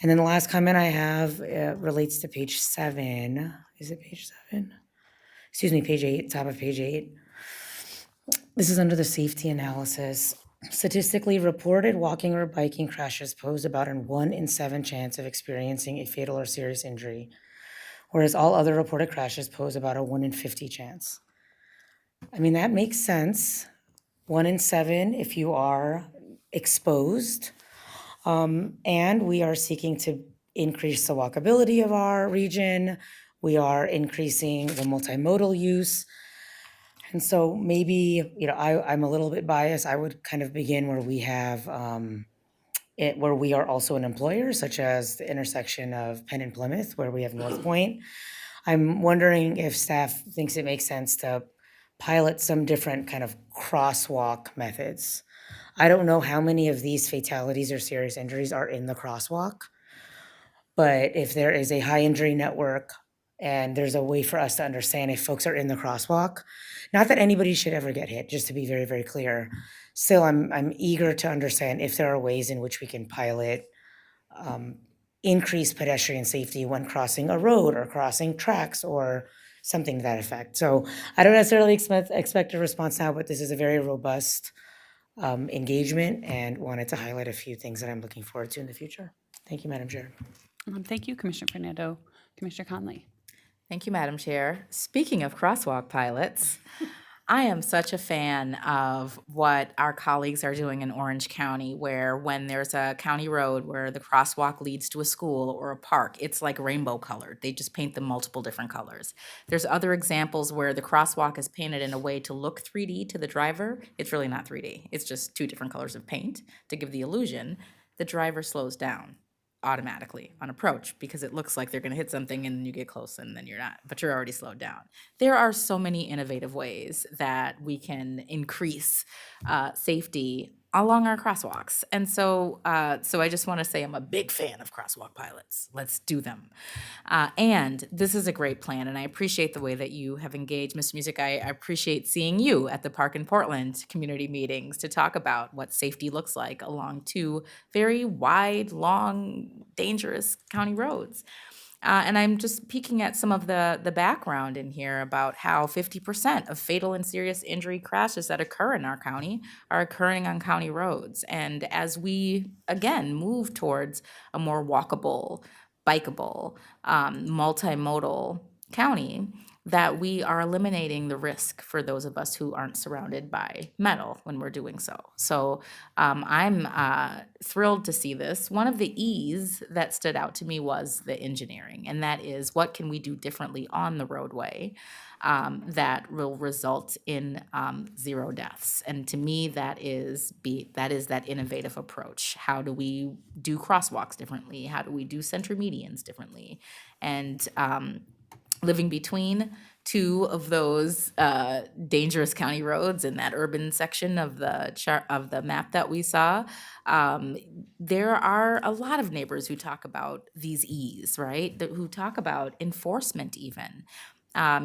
And then the last comment I have relates to page 7. Is it page 7? Excuse me, page 8, top of page 8. This is under the safety analysis. Statistically, reported walking or biking crashes pose about a 1 in 7 chance of experiencing a fatal or serious injury, whereas all other reported crashes pose about a 1 in 50 chance. I mean, that makes sense. 1 in 7 if you are exposed. And we are seeking to increase the walkability of our region. We are increasing the multimodal use. And so maybe, I'm a little bit biased. I would kind of begin where we have, where we are also an employer, such as the intersection of Penn and Plymouth, where we have North Point. I'm wondering if staff thinks it makes sense to pilot some different kind of crosswalk methods. I don't know how many of these fatalities or serious injuries are in the crosswalk, but if there is a high injury network and there's a way for us to understand if folks are in the crosswalk, not that anybody should ever get hit, just to be very, very clear. Still, I'm eager to understand if there are ways in which we can pilot increased pedestrian safety when crossing a road or crossing tracks or something to that effect. So I don't necessarily expect a response now, but this is a very robust engagement and wanted to highlight a few things that I'm looking forward to in the future. Thank you, Madam Chair. Thank you, Commissioner Fernando. Commissioner Conley. Thank you, Madam Chair. Speaking of crosswalk pilots, I am such a fan of what our colleagues are doing in Orange County, where when there's a county road where the crosswalk leads to a school or a park, it's like rainbow colored. They just paint them multiple different colors. There's other examples where the crosswalk is painted in a way to look 3D to the driver. It's really not 3D. It's just 2 different colors of paint to give the illusion. The driver slows down automatically on approach because it looks like they're going to hit something and you get close and then you're not, but you're already slowed down. There are so many innovative ways that we can increase safety along our crosswalks. And so I just want to say I'm a big fan of crosswalk pilots. Let's do them. And this is a great plan, and I appreciate the way that you have engaged. Ms. Music, I appreciate seeing you at the Park in Portland community meetings to talk about what safety looks like along 2 very wide, long, dangerous county roads. And I'm just peeking at some of the background in here about how 50% of fatal and serious injury crashes that occur in our county are occurring on county roads. And as we, again, move towards a more walkable, bikeable, multimodal county, that we are eliminating the risk for those of us who aren't surrounded by metal when we're doing so. So I'm thrilled to see this. One of the E's that stood out to me was the engineering, and that is what can we do differently on the roadway that will result in zero deaths. And to me, that is that innovative approach. How do we do crosswalks differently? How do we do center medians differently? And living between two of those dangerous county roads in that urban section of the chart of the map that we saw, there are a lot of neighbors who talk about these E's, right? Who talk about enforcement even.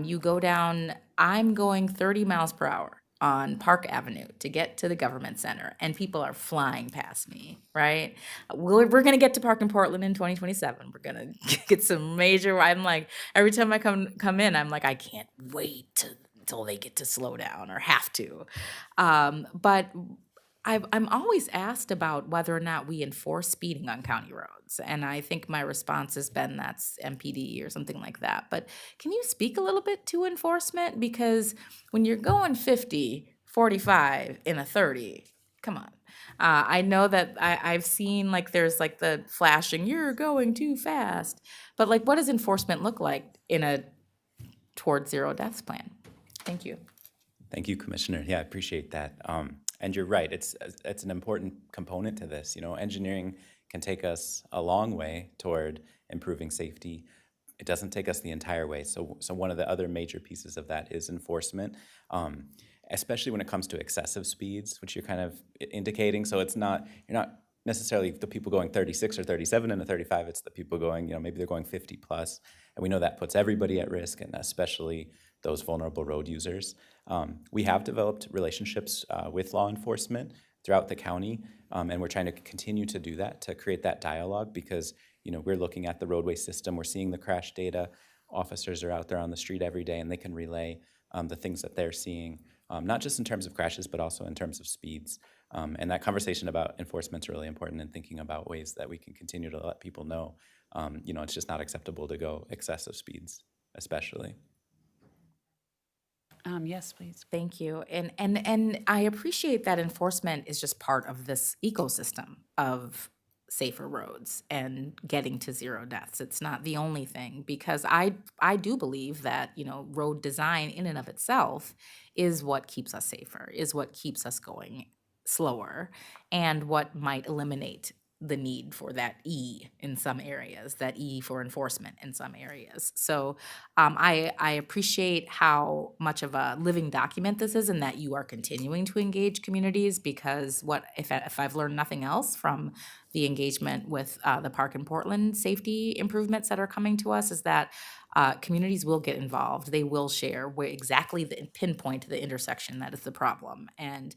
You go down, I'm going 30 miles per hour on Park Avenue to get to the government center, and people are flying past me, right? We're going to get to Park in Portland in 2027. We're going to get some major, I'm like, every time I come in, I'm like, I can't wait until they get to slow down or have to. But I'm always asked about whether or not we enforce speeding on county roads. And I think my response has been that's MPD or something like that. But can you speak a little bit to enforcement? Because when you're going 50, 45 in a 30, come on. I know that I've seen like there's like the flashing, you're going too fast. But like what does enforcement look like in a toward zero deaths plan? Thank you. Thank you, Commissioner. Yeah, I appreciate that. And you're right, it's an important component to this. You know, engineering can take us a long way toward improving safety. It doesn't take us the entire way. So one of the other major pieces of that is enforcement, especially when it comes to excessive speeds, which you're kind of indicating. So you're not necessarily the people going 36 or 37 in a 35, it's the people going, maybe they're going 50 plus. And we know that puts everybody at risk, and especially those vulnerable road users. We have developed relationships with law enforcement throughout the county, and we're trying to continue to do that, to create that dialogue, because we're looking at the roadway system, we're seeing the crash data, officers are out there on the street every day, and they can relay the things that they're seeing, not just in terms of crashes, but also in terms of speeds. And that conversation about enforcement is really important, in thinking about ways that we can continue to let people know, it's just not acceptable to go excessive speeds, especially. Yes, please. Thank you. And I appreciate that enforcement is just part of this ecosystem of safer roads and getting to zero deaths. It's not the only thing, because I do believe that, road design in and of itself is what keeps us safer, is what keeps us going slower, and what might eliminate the need for that E in some areas, that E for enforcement in some areas. So I appreciate how much of a living document this is, and that you are continuing to engage communities, because if I've learned nothing else from the engagement with the Park in Portland safety improvements that are coming to us, is that communities will get involved. They will share where exactly the pinpoint the intersection that is the problem, and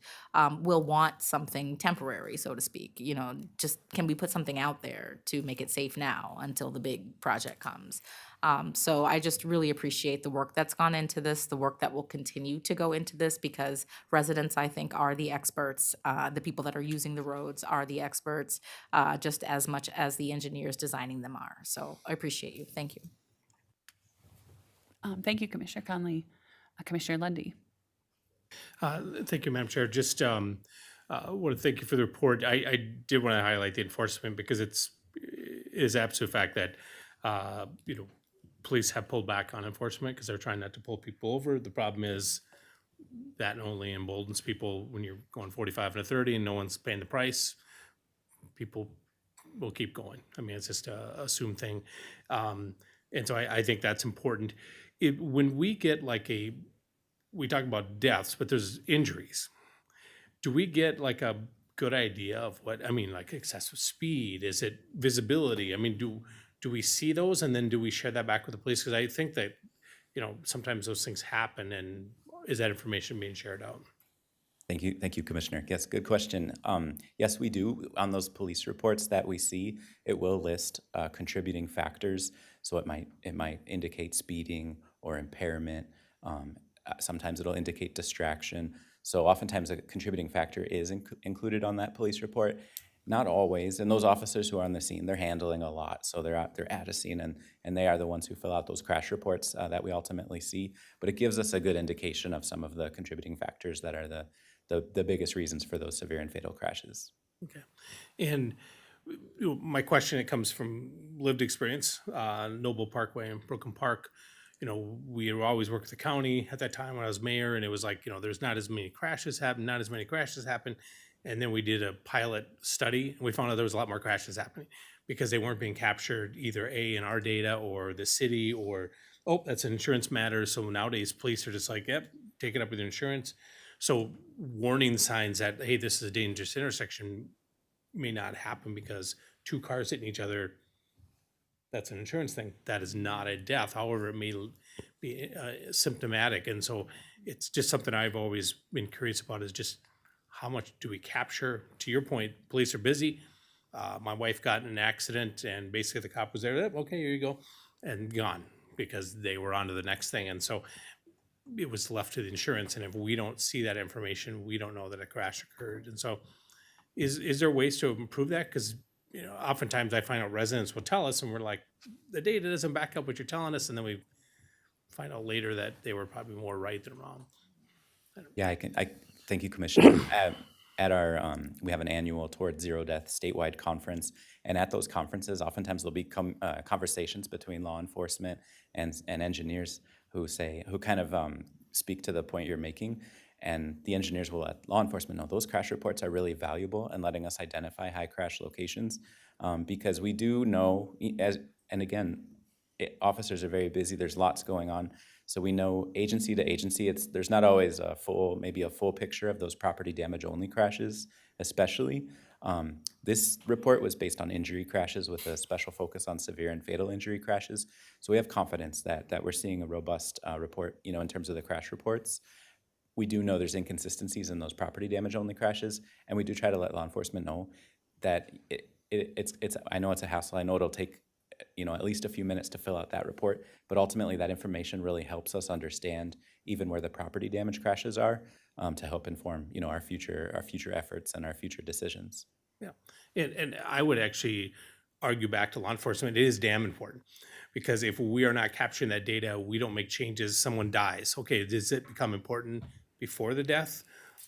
will want something temporary, so to speak. Just can we put something out there to make it safe now until the big project comes? So I just really appreciate the work that's gone into this, the work that will continue to go into this, because residents, I think, are the experts. The people that are using the roads are the experts, just as much as the engineers designing them are. So I appreciate you. Thank you. Thank you, Commissioner Conley. Commissioner Lundy. Thank you, Madam Chair. Just want to thank you for the report. I did want to highlight the enforcement, because it is absolute fact that police have pulled back on enforcement because they're trying not to pull people over. The problem is that only emboldens people when you're going 45 and a 30 and no one's paying the price. People will keep going. I mean, it's just a assumed thing. And so I think that's important. When we get we talk about deaths, but there's injuries. Do we get like a good idea of like excessive speed? Is it visibility? I mean, do we see those, and then do we share that back with the police? Because I think that, sometimes those things happen, and is that information being shared out? Thank you, Commissioner. Yes, good question. Yes, we do. On those police reports that we see, it will list contributing factors. So it might indicate speeding or impairment. Sometimes it'll indicate distraction. So oftentimes a contributing factor is included on that police report. Not always, and those officers who are on the scene, they're handling a lot, so they're at a scene, and they are the ones who fill out those crash reports that we ultimately see. But it gives us a good indication of some of the contributing factors that are the biggest reasons for those severe and fatal crashes. Okay. And my question, it comes from lived experience, Noble Parkway and Brooklyn Park. We always worked with the county at that time when I was mayor, and it was like, there's not as many crashes happen. And then we did a pilot study, and we found out there was a lot more crashes happening because they weren't being captured either in our data or the city or, oh, that's an insurance matter. So nowadays police are just like, yep, take it up with your insurance. So warning signs that, hey, this is a dangerous intersection may not happen because two cars hitting each other, that's an insurance thing. That is not a death. However, it may be symptomatic. And so it's just something I've always been curious about is just how much do we capture? To your point, police are busy. My wife got in an accident and basically the cop was there, okay, here you go, and gone because they were on to the next thing. And so it was left to the insurance. And if we don't see that information, we don't know that a crash occurred. And so is there ways to improve that? Because oftentimes I find out residents will tell us and we're like, the data doesn't back up what you're telling us. And then we find out later that they were probably more right than wrong. Yeah, I thank you, Commissioner. At our, we have an annual Towards Zero Death statewide conference, and at those conferences, oftentimes there'll be conversations between law enforcement and engineers who kind of speak to the point you're making, and the engineers will let law enforcement know those crash reports are really valuable in letting us identify high crash locations, because we do know, and again, officers are very busy, there's lots going on. So we know agency to agency, there's not always maybe a full picture of those property damage only crashes, especially. This report was based on injury crashes with a special focus on severe and fatal injury crashes. So we have confidence that we're seeing a robust report, in terms of the crash reports. We do know there's inconsistencies in those property damage only crashes, and we do try to let law enforcement know that it's I know it's a hassle. I know it'll take at least a few minutes to fill out that report, but ultimately that information really helps us understand even where the property damage crashes are, to help inform our future efforts and our future decisions. Yeah, and I would actually argue back to law enforcement, it is damn important, because if we are not capturing that data, we don't make changes, someone dies. Okay, does it become important before the death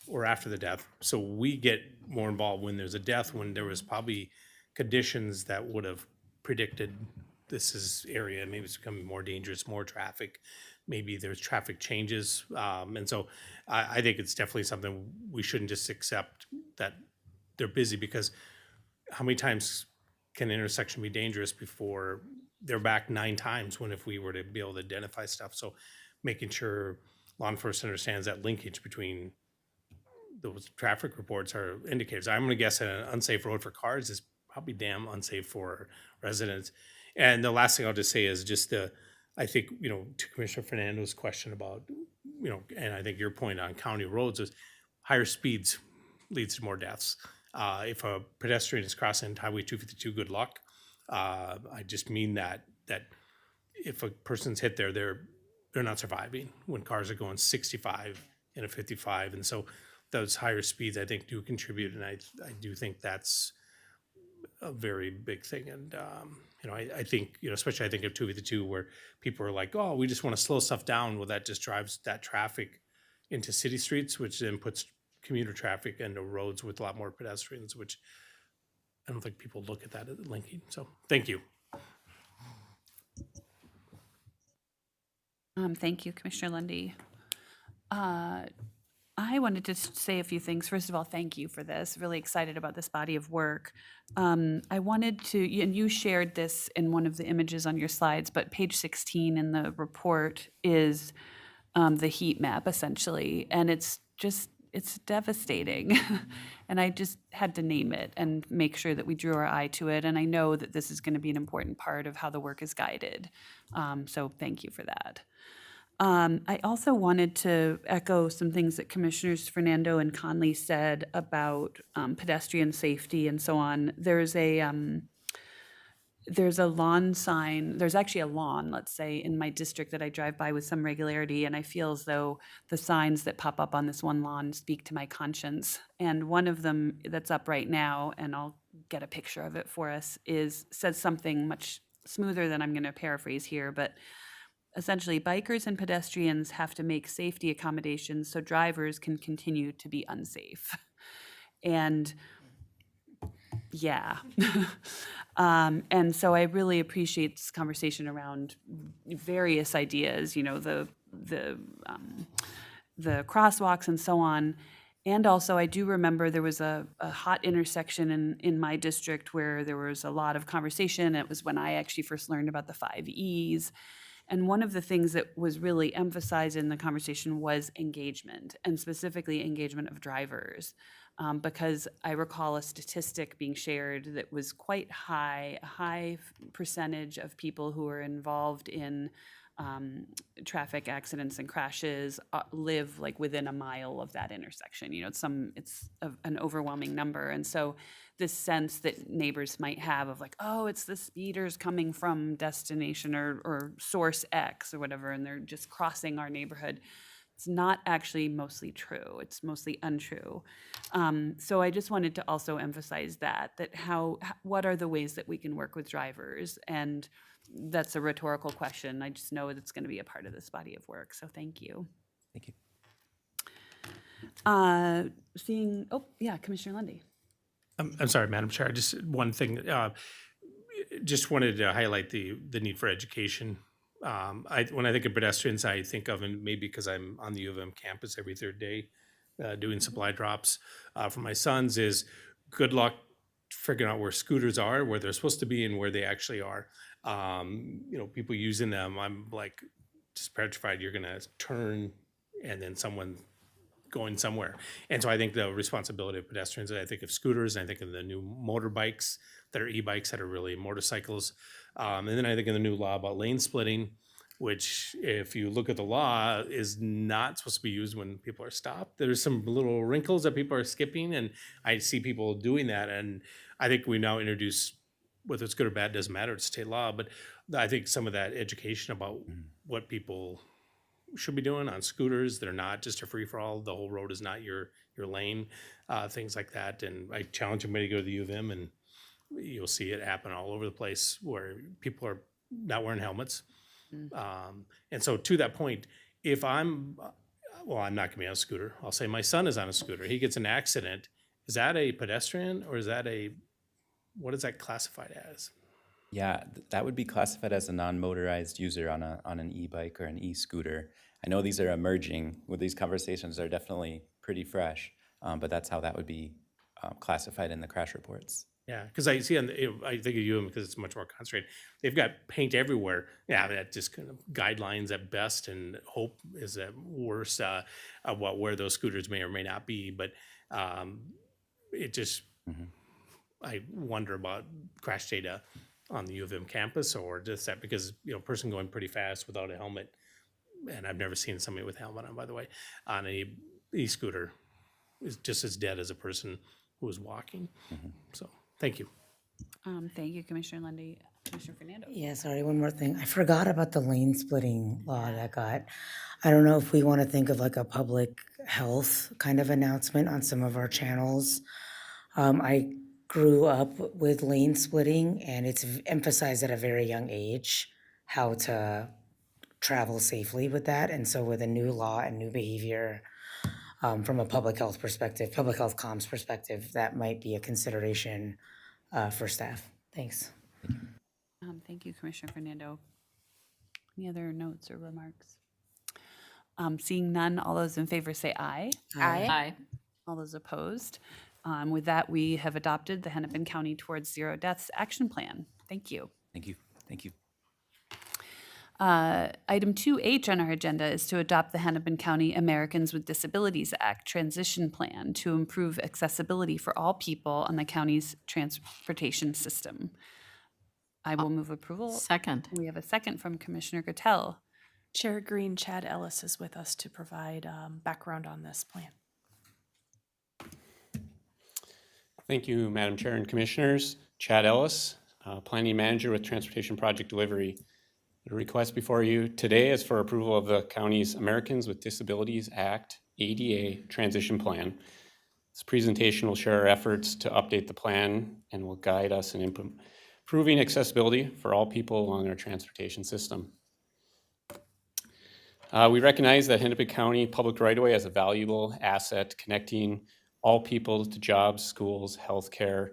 or after the death? So we get more involved when there's a death, when there was probably conditions that would have predicted this is area, maybe it's becoming more dangerous, more traffic, maybe there's traffic changes. And so I think it's definitely something we shouldn't just accept that they're busy, because how many times can an intersection be dangerous before they're back 9 times when if we were to be able to identify stuff? So making sure law enforcement understands that linkage between those traffic reports are indicators. I'm gonna guess an unsafe road for cars is probably damn unsafe for residents. And the last thing I'll just say is just I think, to Commissioner Fernando's question about, and I think your point on county roads is higher speeds leads to more deaths. If a pedestrian is crossing Highway 252, good luck. I just mean that if a person's hit there, they're not surviving when cars are going 65 and a 55. And so those higher speeds, I think, do contribute. And I do think that's a very big thing. And, I think, especially I think of 252 where people are like, oh, we just want to slow stuff down. Well, that just drives that traffic into city streets, which then puts commuter traffic into roads with a lot more pedestrians, which I don't think people look at that as linking. So thank you. Thank you, Commissioner Lundy. I wanted to say a few things. First of all, thank you for this. Really excited about this body of work. I wanted to, and you shared this in one of the images on your slides, but page 16 in the report is the heat map, essentially. And it's devastating. And I just had to name it and make sure that we drew our eye to it. And I know that this is going to be an important part of how the work is guided. So thank you for that. I also wanted to echo some things that Commissioners Fernando and Conley said about pedestrian safety and so on. There's a lawn sign, there's actually a lawn, let's say, in my district that I drive by with some regularity, and I feel as though the signs that pop up on this one lawn speak to my conscience. And one of them that's up right now, and I'll get a picture of it for us, says something much smoother than I'm going to paraphrase here, but essentially, bikers and pedestrians have to make safety accommodations so drivers can continue to be unsafe. And yeah. And so I really appreciate this conversation around various ideas, you know, the crosswalks and so on. And also, I do remember there was a hot intersection in my district where there was a lot of conversation. It was when I actually first learned about the 5 E's. And one of the things that was really emphasized in the conversation was engagement, and specifically engagement of drivers. Because I recall a statistic being shared that was quite high, a high percentage of people who are involved in traffic accidents and crashes live like within a mile of that intersection. You know, it's an overwhelming number. And so this sense that neighbors might have of like, oh, it's the speeders coming from destination or source X or whatever, and they're just crossing our neighborhood. It's not actually mostly true. It's mostly untrue. So I just wanted to also emphasize that what are the ways that we can work with drivers? And that's a rhetorical question. I just know it's going to be a part of this body of work. So thank you. Thank you. Commissioner Lundy. I'm sorry, Madam Chair, just one thing. Just wanted to highlight the need for education. When I think of pedestrians, I think of, and maybe because I'm on the U of M campus every third day doing supply drops for my sons, is good luck figuring out where scooters are, where they're supposed to be, and where they actually are. You know, people using them, I'm like just petrified you're going to turn and then someone going somewhere. And so I think the responsibility of pedestrians, I think of scooters, and I think of the new motorbikes that are e-bikes that are really motorcycles. And then I think of the new law about lane splitting, which if you look at the law is not supposed to be used when people are stopped. There's some little wrinkles that people are skipping, and I see people doing that. And I think we now introduce, whether it's good or bad, doesn't matter, it's state law, but I think some of that education about what people should be doing on scooters, they're not just a free-for-all, the whole road is not your lane, things like that. And I challenge everybody to go to the U of M, and you'll see it happen all over the place where people are not wearing helmets. And so to that point, if I'm not gonna be on a scooter, I'll say my son is on a scooter, he gets an accident, is that a pedestrian or is that what is that classified as? Yeah, that would be classified as a non-motorized user on an e-bike or an e-scooter. I know these are emerging. With these conversations, they're definitely pretty fresh, but that's how that would be classified in the crash reports. Yeah, because I see I think of UM because it's much more concentrated. They've got paint everywhere. Yeah, that just kind of guidelines at best, and hope is at worst about where those scooters may or may not be. But it just, I wonder about crash data on the U of M campus, or just that because, you know, a person going pretty fast without a helmet, and I've never seen somebody with a helmet on, by the way, on a e-scooter is just as dead as a person who is walking. So thank you. Thank you, Commissioner Lundy. Commissioner Fernando. Yeah, sorry, one more thing. I forgot about the lane splitting law that I don't know if we want to think of like a public health kind of announcement on some of our channels. I grew up with lane splitting, and it's emphasized at a very young age how to travel safely with that. And so with a new law and new behavior, from a public health perspective, public health comms perspective, that might be a consideration for staff. Thanks. Thank you, Commissioner Fernando. Any other notes or remarks? Seeing none, all those in favor say aye. Aye. Aye. All those opposed? With that, we have adopted the Hennepin County Towards Zero Deaths Action Plan. Thank you. Thank you. Thank you. Item 2H on our agenda is to adopt the Hennepin County Americans with Disabilities Act Transition Plan to improve accessibility for all people on the county's transportation system. I will move approval. Second. We have a second from Commissioner Gotell. Chair Green, Chad Ellis is with us to provide background on this plan. Thank you, Madam Chair and Commissioners. Chad Ellis, Planning Manager with Transportation Project Delivery. The request before you today is for approval of the county's Americans with Disabilities Act ADA Transition Plan. This presentation will share our efforts to update the plan and will guide us in improving accessibility for all people along our transportation system. We recognize that Hennepin County public right-of-way has a valuable asset connecting all people to jobs, schools, healthcare,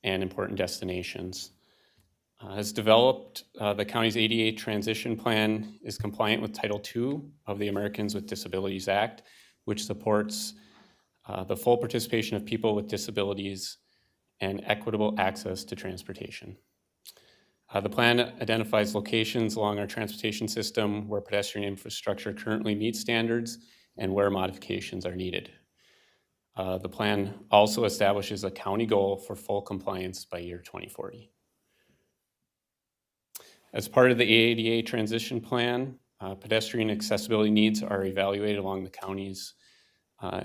and important destinations. As developed, the county's ADA transition plan is compliant with Title II of the Americans with Disabilities Act, which supports the full participation of people with disabilities and equitable access to transportation. The plan identifies locations along our transportation system where pedestrian infrastructure currently meets standards and where modifications are needed. The plan also establishes a county goal for full compliance by year 2040. As part of the ADA transition plan, pedestrian accessibility needs are evaluated along the county's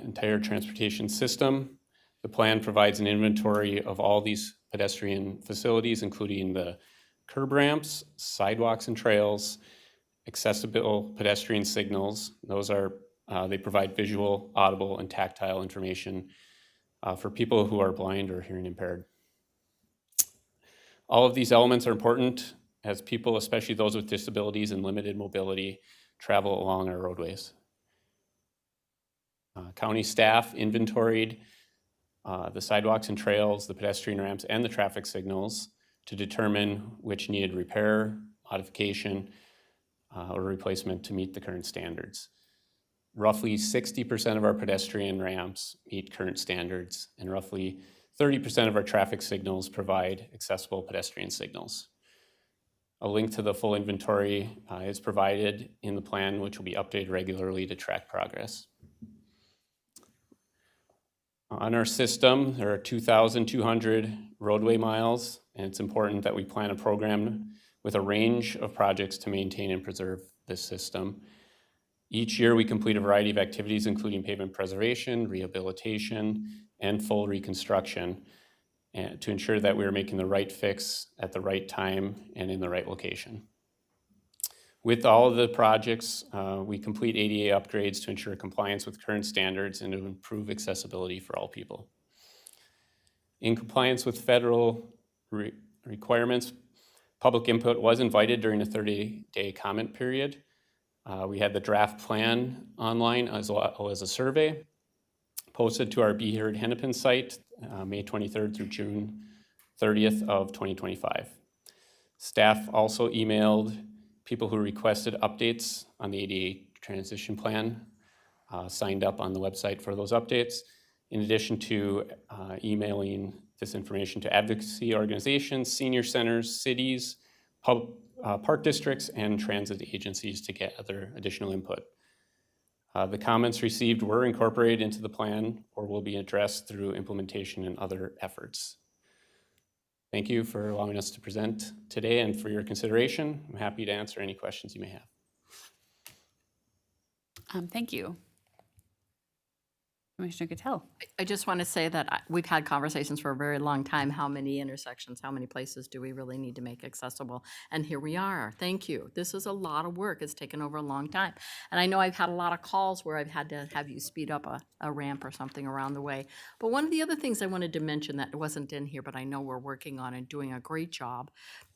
entire transportation system. The plan provides an inventory of all these pedestrian facilities, including the curb ramps, sidewalks and trails, accessible pedestrian signals. Those are, they provide visual, audible, and tactile information for people who are blind or hearing impaired. All of these elements are important as people, especially those with disabilities and limited mobility, travel along our roadways. County staff inventoried the sidewalks and trails, the pedestrian ramps, and the traffic signals to determine which needed repair, modification, or replacement to meet the current standards. Roughly 60% of our pedestrian ramps meet current standards, and roughly 30% of our traffic signals provide accessible pedestrian signals. A link to the full inventory is provided in the plan, which will be updated regularly to track progress. On our system, there are 2,200 roadway miles, and it's important that we plan a program with a range of projects to maintain and preserve this system. Each year, we complete a variety of activities, including pavement preservation, rehabilitation, and full reconstruction, and to ensure that we are making the right fix at the right time and in the right location. With all of the projects, we complete ADA upgrades to ensure compliance with current standards and to improve accessibility for all people. In compliance with federal requirements, public input was invited during the 30-day comment period. We had the draft plan online as well as a survey posted to our Be Heard Hennepin site, May 23rd through June 30th of 2025. Staff also emailed people who requested updates on the ADA transition plan, signed up on the website for those updates, in addition to emailing this information to advocacy organizations, senior centers, cities, park districts, and transit agencies to get other additional input. The comments received were incorporated into the plan or will be addressed through implementation and other efforts. Thank you for allowing us to present today and for your consideration. I'm happy to answer any questions you may have. Thank you. Commissioner Gattell. I just want to say that we've had conversations for a very long time. How many intersections, how many places do we really need to make accessible? And here we are. Thank you. This is a lot of work. It's taken over a long time. And I know I've had a lot of calls where I've had to have you speed up a ramp or something around the way. But one of the other things I wanted to mention that wasn't in here, but I know we're working on and doing a great job,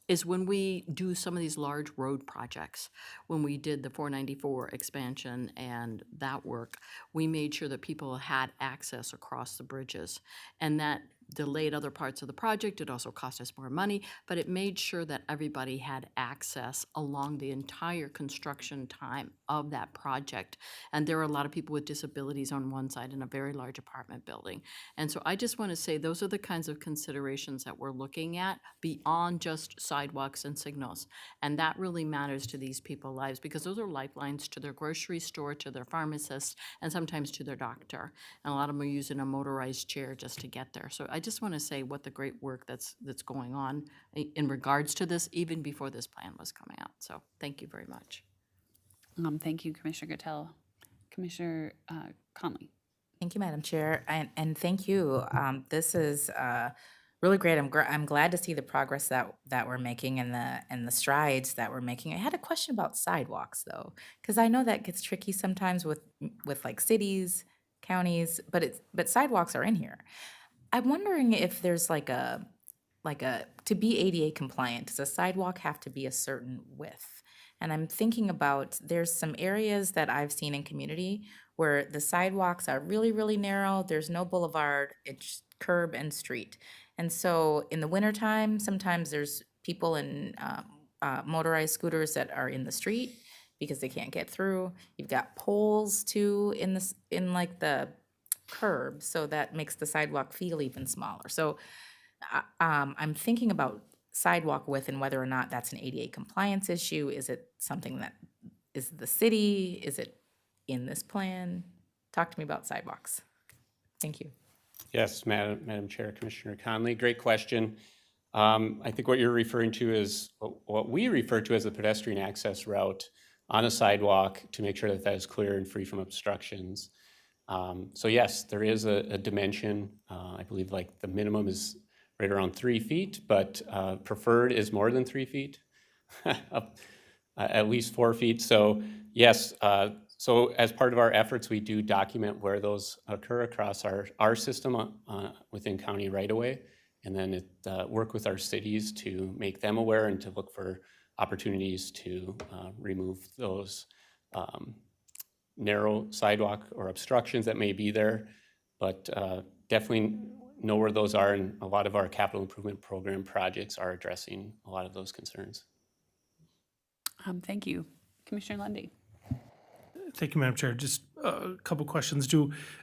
is when we do some of these large road projects. When we did the 494 expansion and that work, we made sure that people had access across the bridges. And that delayed other parts of the project. It also cost us more money, but it made sure that everybody had access along the entire construction time of that project. And there are a lot of people with disabilities on one side in a very large apartment building. And so I just want to say those are the kinds of considerations that we're looking at beyond just sidewalks and signals. And that really matters to these people's lives because those are lifelines to their grocery store, to their pharmacist, and sometimes to their doctor. And a lot of them are using a motorized chair just to get there. So I just want to say what the great work that's going on in regards to this, even before this plan was coming out. So thank you very much. Thank you, Commissioner Gattell. Commissioner Conley. Thank you, Madam Chair, and thank you. This is really great. I'm glad to see the progress that we're making and the strides that we're making. I had a question about sidewalks though, because I know that gets tricky sometimes with like cities, counties, but sidewalks are in here. I'm wondering if there's to be ADA compliant, does a sidewalk have to be a certain width? And I'm thinking about, there's some areas that I've seen in community where the sidewalks are really, really narrow, there's no boulevard, it's curb and street. And so in the wintertime, sometimes there's people in motorized scooters that are in the street because they can't get through. You've got poles too in the curb, so that makes the sidewalk feel even smaller. So I'm thinking about sidewalk width and whether or not that's an ADA compliance issue. Is it something that is the city? Is it in this plan? Talk to me about sidewalks. Thank you. Yes, Madam Chair, Commissioner Conley, great question. I think what you're referring to is what we refer to as a pedestrian access route on a sidewalk to make sure that that is clear and free from obstructions. So yes, there is a dimension. I believe like the minimum is right around 3 feet, but preferred is more than 3 feet, at least 4 feet. So yes, so as part of our efforts, we do document where those occur across our system within county right-of-way, and then work with our cities to make them aware and to look for opportunities to remove those narrow sidewalk or obstructions that may be there, but definitely know where those are, and a lot of our capital improvement program projects are addressing a lot of those concerns. Thank you. Commissioner Lundy. Thank you, Madam Chair. Just a couple questions.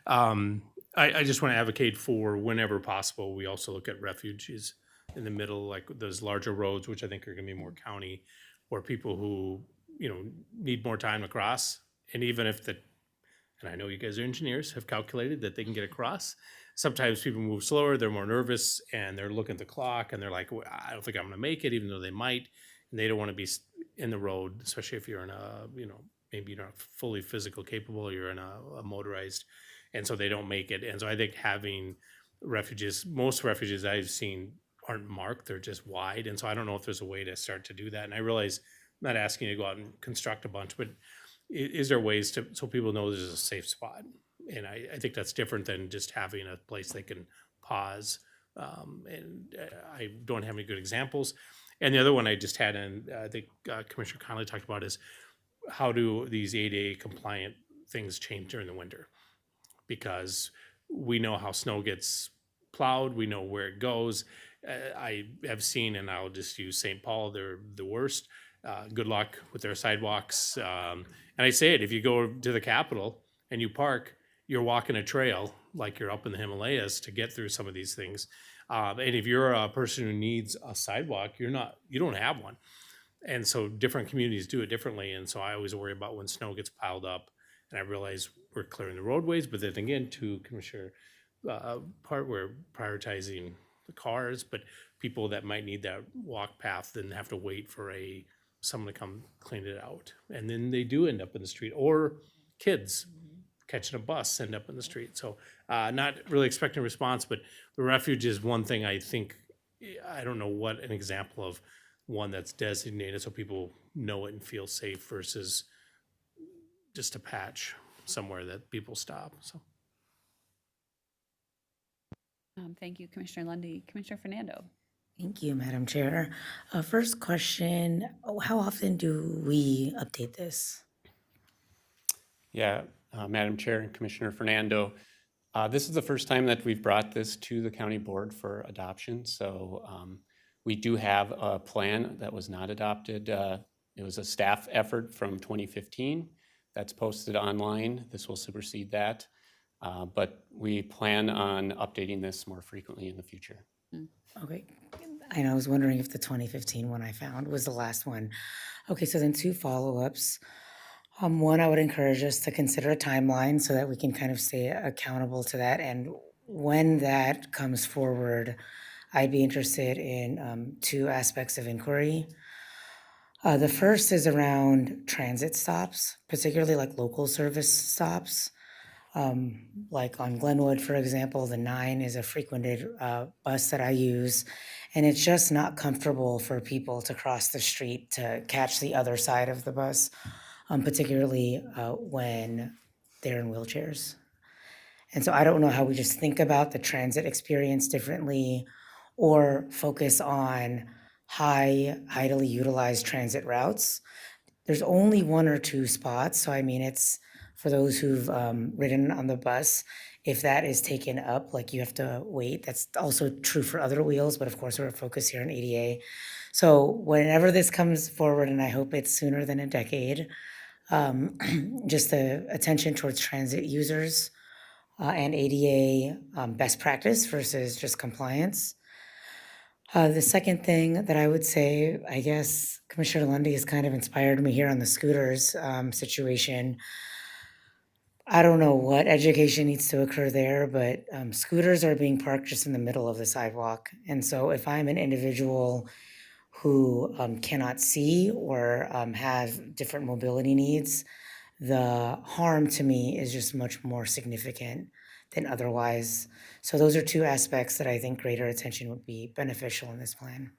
I just want to advocate for whenever possible, we also look at refuges in the middle, like those larger roads, which I think are going to be more county, or people who, need more time to cross. And even if and I know you guys are engineers, have calculated that they can get across. Sometimes people move slower, they're more nervous, and they're looking at the clock, and they're like, well, I don't think I'm going to make it, even though they might. And they don't want to be in the road, especially if you're in maybe you're not fully physical capable, or you're in a motorized, and so they don't make it. And so I think having most refuges I've seen aren't marked, they're just wide. And so I don't know if there's a way to start to do that. And I realize I'm not asking you to go out and construct a bunch, but is there ways so people know there's a safe spot? And I think that's different than just having a place they can pause. And I don't have any good examples. And the other one I just had, and I think Commissioner Conley talked about, is how do these ADA compliant things change during the winter? Because we know how snow gets plowed, we know where it goes. I have seen, and I'll just use St. Paul, they're the worst. Good luck with their sidewalks. And I say it, if you go to the Capitol and you park, you're walking a trail like you're up in the Himalayas to get through some of these things. And if you're a person who needs a sidewalk, you don't have one. And so different communities do it differently. And so I always worry about when snow gets piled up, and I realize we're clearing the roadways, but then again, to Commissioner we're prioritizing the cars, but people that might need that walk path then have to wait for someone to come clean it out. And then they do end up in the street, or kids catching a bus end up in the street. So not really expecting a response, but the refuge is one thing I think, I don't know what an example of one that's designated so people know it and feel safe versus just a patch somewhere that people stop. So. Thank you, Commissioner Lundy. Commissioner Fernando. Thank you, Madam Chair. First question, how often do we update this? Yeah, Madam Chair and Commissioner Fernando, this is the first time that we've brought this to the county board for adoption. So we do have a plan that was not adopted. It was a staff effort from 2015 that's posted online. This will supersede that. But we plan on updating this more frequently in the future. Okay. I was wondering if the 2015 one I found was the last one. Okay, so then 2 follow-ups. One, I would encourage us to consider a timeline so that we can kind of stay accountable to that. And when that comes forward, I'd be interested in 2 aspects of inquiry. The first is around transit stops, particularly like local service stops. Like on Glenwood, for example, the 9 is a frequented bus that I use, and it's just not comfortable for people to cross the street to catch the other side of the bus, particularly when they're in wheelchairs. And so I don't know how we just think about the transit experience differently or focus on highly utilized transit routes. There's only one or two spots, so I mean, it's for those who've ridden on the bus, if that is taken up, like you have to wait. That's also true for other wheels, but of course, we're focused here on ADA. So whenever this comes forward, and I hope it's sooner than a decade, just the attention towards transit users and ADA best practice versus just compliance. The second thing that I would say, I guess Commissioner Lundy has kind of inspired me here on the scooters situation. I don't know what education needs to occur there, but scooters are being parked just in the middle of the sidewalk. And so if I'm an individual who cannot see or has different mobility needs, the harm to me is just much more significant than otherwise. So those are two aspects that I think greater attention would be beneficial in this plan.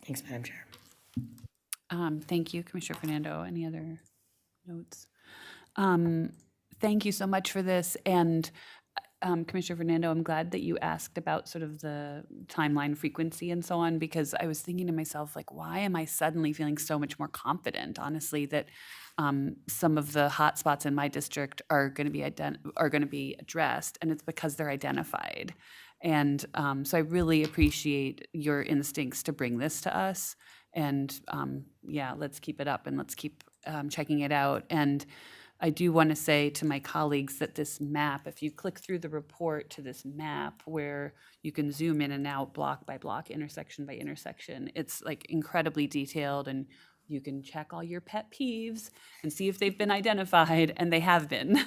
Thanks, Madam Chair. Thank you, Commissioner Fernando. Any other notes? Thank you so much for this. And Commissioner Fernando, I'm glad that you asked about sort of the timeline frequency and so on, because I was thinking to myself, like, why am I suddenly feeling so much more confident, honestly, that some of the hot spots in my district are going to be addressed, and it's because they're identified. And so I really appreciate your instincts to bring this to us. And yeah, let's keep it up and let's keep checking it out. And I do want to say to my colleagues that this map, if you click through the report to this map where you can zoom in and out block by block, intersection by intersection, it's like incredibly detailed, and you can check all your pet peeves and see if they've been identified, and they have been,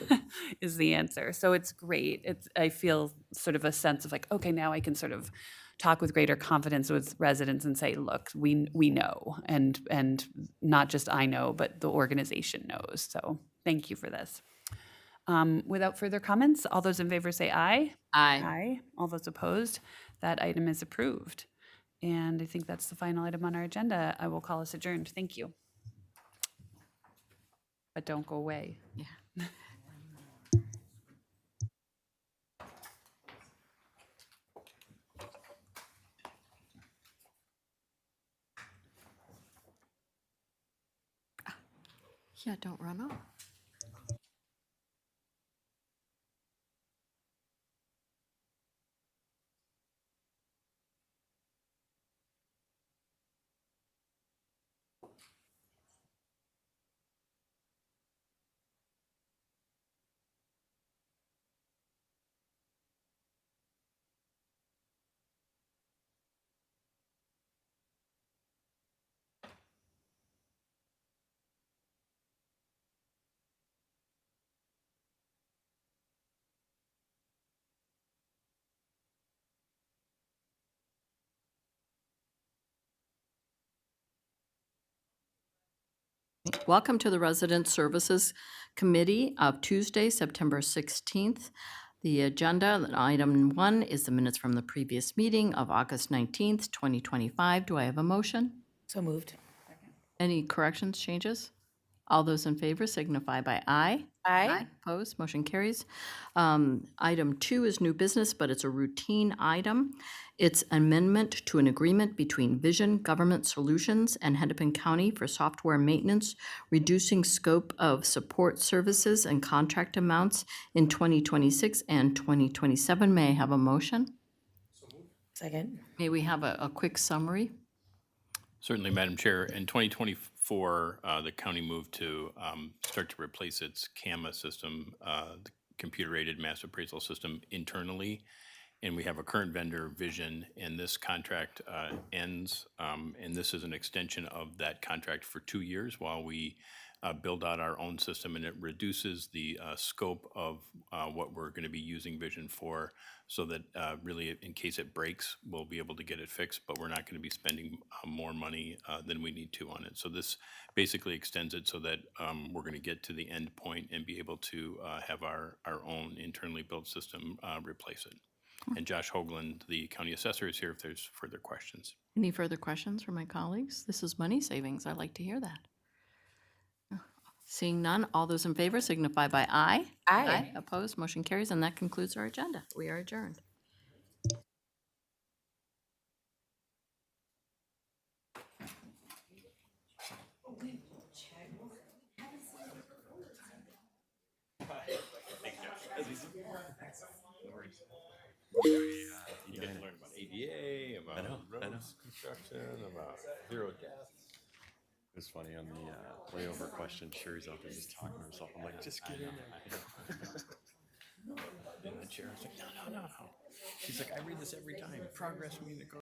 is the answer. So it's great. I feel sort of a sense of like, okay, now I can sort of talk with greater confidence with residents and say, look, we know, and not just I know, but the organization knows. So thank you for this. Without further comments, all those in favor say aye. Aye. Aye. All those opposed, that item is approved. And I think that's the final item on our agenda. I will call us adjourned. Thank you. But don't go away. Yeah. Yeah, don't run off. Welcome to the Resident Services Committee of Tuesday, September 16th. The agenda, item 1, is the minutes from the previous meeting of August 19th, 2025. Do I have a motion? So moved. Any corrections, changes? All those in favor signify by aye. Aye. Opposed, motion carries. Item 2 is new business, but it's a routine item. It's amendment to an agreement between Vision Government Solutions and Hennepin County for software maintenance, reducing scope of support services and contract amounts in 2026 and 2027. May I have a motion? Second. May we have a quick summary? Certainly, Madam Chair. In 2024, the county moved to start to replace its CAMA system, the computer-aided mass appraisal system, internally. And we have a current vendor, Vision, and this contract ends. And this is an extension of that contract for 2 years while we build out our own system, and it reduces the scope of what we're going to be using Vision for, so that really, in case it breaks, we'll be able to get it fixed, but we're not going to be spending more money than we need to on it. So this basically extends it so that we're going to get to the end point and be able to have our own internally built system replace it. And Josh Hoagland, the county assessor, is here if there's further questions. Any further questions from my colleagues? This is money savings. I like to hear that. Seeing none, all those in favor signify by aye. Aye. Opposed, motion carries, and that concludes our agenda. We are adjourned. You get to learn about ADA, about roads construction, about zero deaths. It was funny on the layover question. Sherry's out there just talking to herself. I'm like, just get in there. And the chair was like, no. She's like, I read this every time. Progress means it goes.